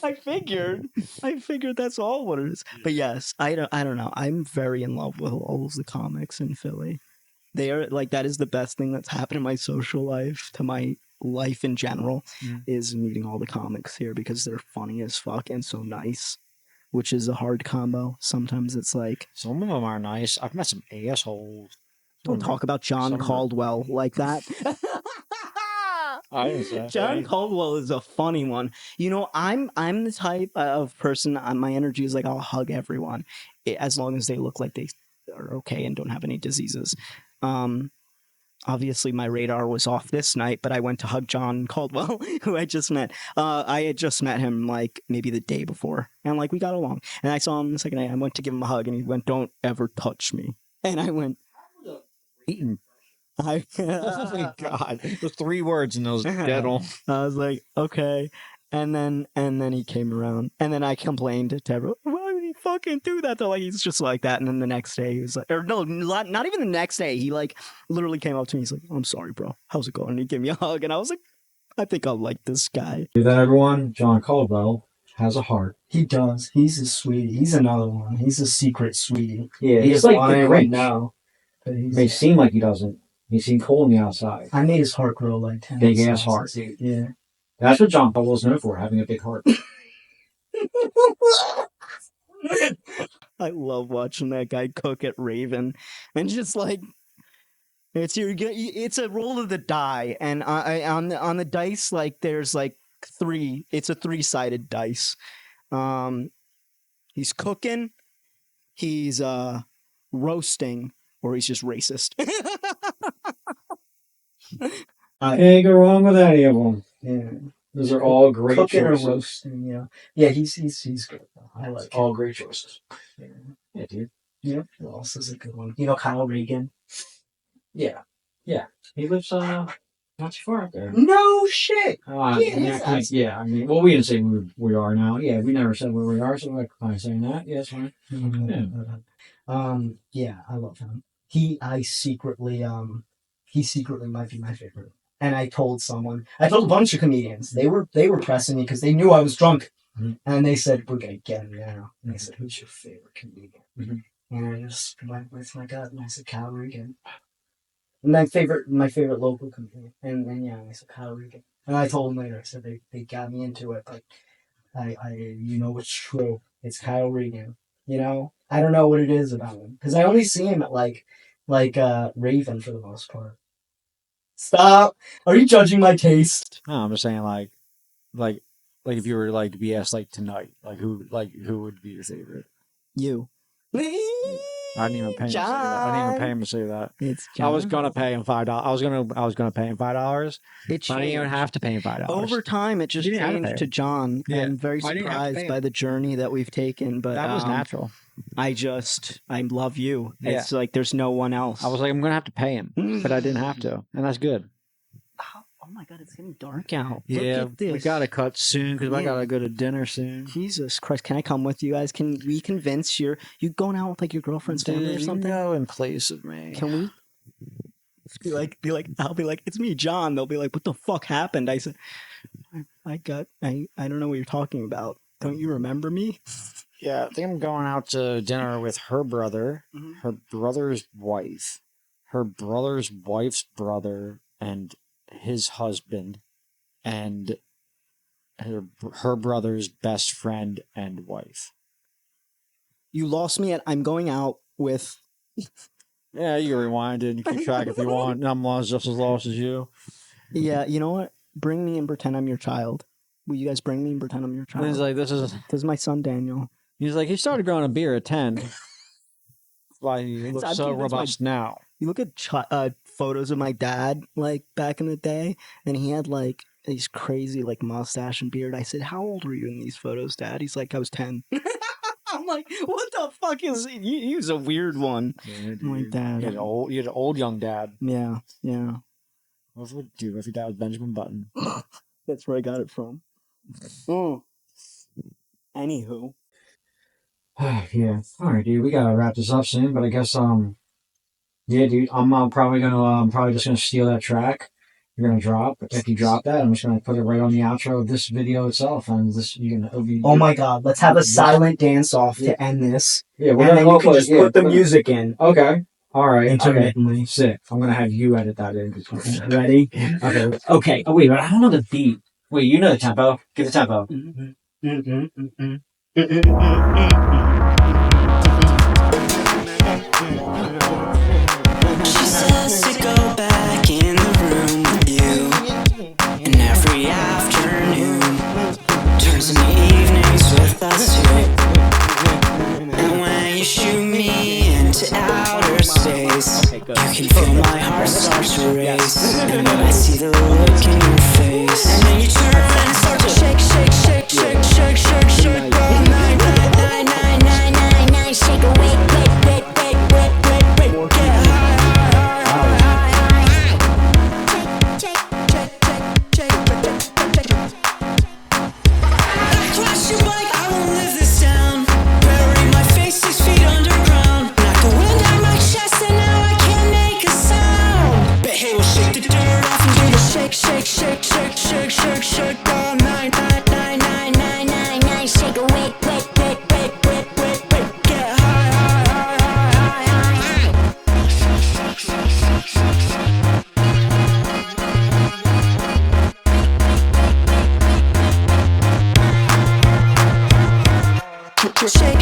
Speaker 2: I figured that's all what it is. But yes, I don't know. I'm very in love with all of the comics in Philly. They are like, that is the best thing that's happened in my social life, to my life in general, is meeting all the comics here, because they're funny as fuck and so nice, which is a hard combo. Sometimes it's like,
Speaker 4: Some of them are nice. I've met some assholes.
Speaker 2: don't talk about John Caldwell like that.
Speaker 4: I didn't say
Speaker 2: John Caldwell is a funny one. I'm the type of person. My energy is like, I'll hug everyone as long as they look like they are okay and don't have any diseases. Obviously, my radar was off this night, but I went to hug John Caldwell, who I just met. I had just met him like maybe the day before, and like we got along. And I saw him the second night. I went to give him a hug, and he went, "Don't ever touch me." And I went,
Speaker 4: oh my god! The 3 words in those dead on.
Speaker 2: I was like, okay. And then he came around, and then I complained to everyone, why would he fucking do that? They're like, he's just like that. And then the next day he was like, or no, not even the next day. He like literally came up to me. He's like, I'm sorry, bro. How's it going? And he gave me a hug, and I was like, I think I'll like this guy.
Speaker 3: Do that, everyone. John Caldwell has a heart.
Speaker 2: He does. He's a sweetie. He's another one. He's a secret sweetie.
Speaker 3: Yeah,
Speaker 2: He's
Speaker 3: he's like the Grinch.
Speaker 2: now. But
Speaker 3: It may seem like he doesn't. He seemed cool on the outside.
Speaker 2: I made his heart grow like 10
Speaker 3: Big ass heart.
Speaker 2: Yeah.
Speaker 3: That's what John Caldwell's known for, having a big heart.
Speaker 2: I love watching that guy cook at Raven, and just like it's a roll of the die, and on the dice, like there's like 3. It's a 3-sided dice. He's cooking, he's roasting, or he's just racist.
Speaker 3: Can't go wrong with any of them.
Speaker 2: Yeah.
Speaker 3: Those are all great
Speaker 2: Cooking
Speaker 3: choices.
Speaker 2: or roasting, yeah, he's good. I like
Speaker 3: all great choices.
Speaker 2: it.
Speaker 3: Yeah, dude.
Speaker 2: Yeah, who else is a good one? Kyle Regan.
Speaker 3: Yeah. He lives not too far up there.
Speaker 2: No shit.
Speaker 3: Yeah, I mean, well, we didn't say we are now. Yeah, we never said where we are, so we're kind of saying that. Yeah, that's fine.
Speaker 2: Yeah, I love him. He secretly might be my favorite. And I told a bunch of comedians. They were pressing me because they knew I was drunk.
Speaker 3: Mm-hmm.
Speaker 2: And they said, we're going to get him now. And they said, who's your favorite comedian?
Speaker 3: Mm-hmm.
Speaker 2: And I just went with my gut, and I said, Kyle Regan. My favorite local comedian. And yeah, I said, Kyle Regan. And I told them later, I said, they got me into it, but I it's true. It's Kyle Regan. I don't know what it is about him. Because I only see him at like Raven for the most part. Stop! Are you judging my taste?
Speaker 4: No, I'm just saying like if you were like to be asked like tonight, who would be your favorite?
Speaker 2: You.
Speaker 4: I didn't even pay him to say that. I didn't even pay him to say that.
Speaker 2: It's John.
Speaker 4: I was gonna pay him $5. I was gonna pay him $5.
Speaker 2: But
Speaker 4: I didn't even have to pay him $5.
Speaker 2: Over time, it just changed to John.
Speaker 4: Yeah.
Speaker 2: I'm very surprised by the journey that we've taken, but
Speaker 4: that was natural.
Speaker 2: I love you. Yeah. It's like there's no one else.
Speaker 4: I was like, I'm gonna have to pay him, but I didn't have to, and that's good.
Speaker 2: Oh my god, it's getting dark out.
Speaker 4: Yeah,
Speaker 2: Look at this.
Speaker 4: we gotta cut soon because I
Speaker 2: Yeah.
Speaker 4: gotta go to dinner soon.
Speaker 2: Jesus Christ, can I come with you guys? Can we convince you going out with like your girlfriend's family or
Speaker 4: Dude, you
Speaker 2: something?
Speaker 4: can go in place of me.
Speaker 2: Can we? Be like, I'll be like, it's me, John. They'll be like, what the fuck happened? I said, I don't know what you're talking about. Don't you remember me?
Speaker 4: Yeah, I think I'm going out to dinner with her brother, her brother's wife, her brother's wife's brother, and his husband, and her brother's best friend and wife.
Speaker 2: You lost me at I'm going out with.
Speaker 4: Yeah, you can rewind it and keep track if you want. I'm lost just as lost as you.
Speaker 2: Yeah, you know what? Bring me and pretend I'm your child. Will you guys bring me and pretend I'm your child?
Speaker 4: And he's like, this is
Speaker 2: my son Daniel.
Speaker 4: He's like, he started growing a beard at 10. Why he looks so
Speaker 2: Dude, that's
Speaker 4: robust now.
Speaker 2: You look at photos of my dad, like back in the day, and he had like these crazy like mustache and beard. I said, "How old were you in these photos, Dad?" He's like, "I was 10." I'm like, "What the fuck is he?" He was a weird one.
Speaker 4: Yeah,
Speaker 2: I'm like, Dad.
Speaker 4: You had an old young dad.
Speaker 2: Yeah.
Speaker 4: What would you do if your dad was Benjamin Button?
Speaker 2: That's where I got it from. Anywho.
Speaker 3: Yeah. All right, dude. We gotta wrap this up soon, but I guess yeah, dude. I'm probably just gonna steal that track. You're gonna drop. If you drop that, I'm just gonna put it right on the outro of this video itself, and this
Speaker 2: Oh my god! Let's have a silent dance off to end this.
Speaker 3: Yeah,
Speaker 2: and then you can just put the music in.
Speaker 3: Okay. All right.
Speaker 2: Intermittently.
Speaker 3: Okay. Sick. I'm gonna have you edit that in.
Speaker 2: Ready?
Speaker 3: Okay. Okay. Oh wait, but I don't know the beat. Wait, you know the tempo. Give the tempo.
Speaker 5: She says to go back in the room with you, and every afternoon turns into evenings with us two. And when you shoot me into outer space, you can feel my heart start to race, and then I see the look in your face, and then you turn and start to shake, shake, shake, shake, shake, shake, shake, all night, night, night, night, night, night, night, shake awake, wake, wake, wake, wake, wake, wake, get high, high, high, high, high, high, shake, shake, shake, shake, shake, shake. I crash your bike, I won't live this down. Bury my face 6 feet underground. Knock the wind out my chest and now I can't make a sound. But hey, we'll shake the dirt off and do the shake, shake, shake, shake, shake, shake, shake all night, night, night, night, night, night, night. Shake awake, wake, wake, wake, wake, wake, wake. Get high, high, high, high, high, high, high. Shake,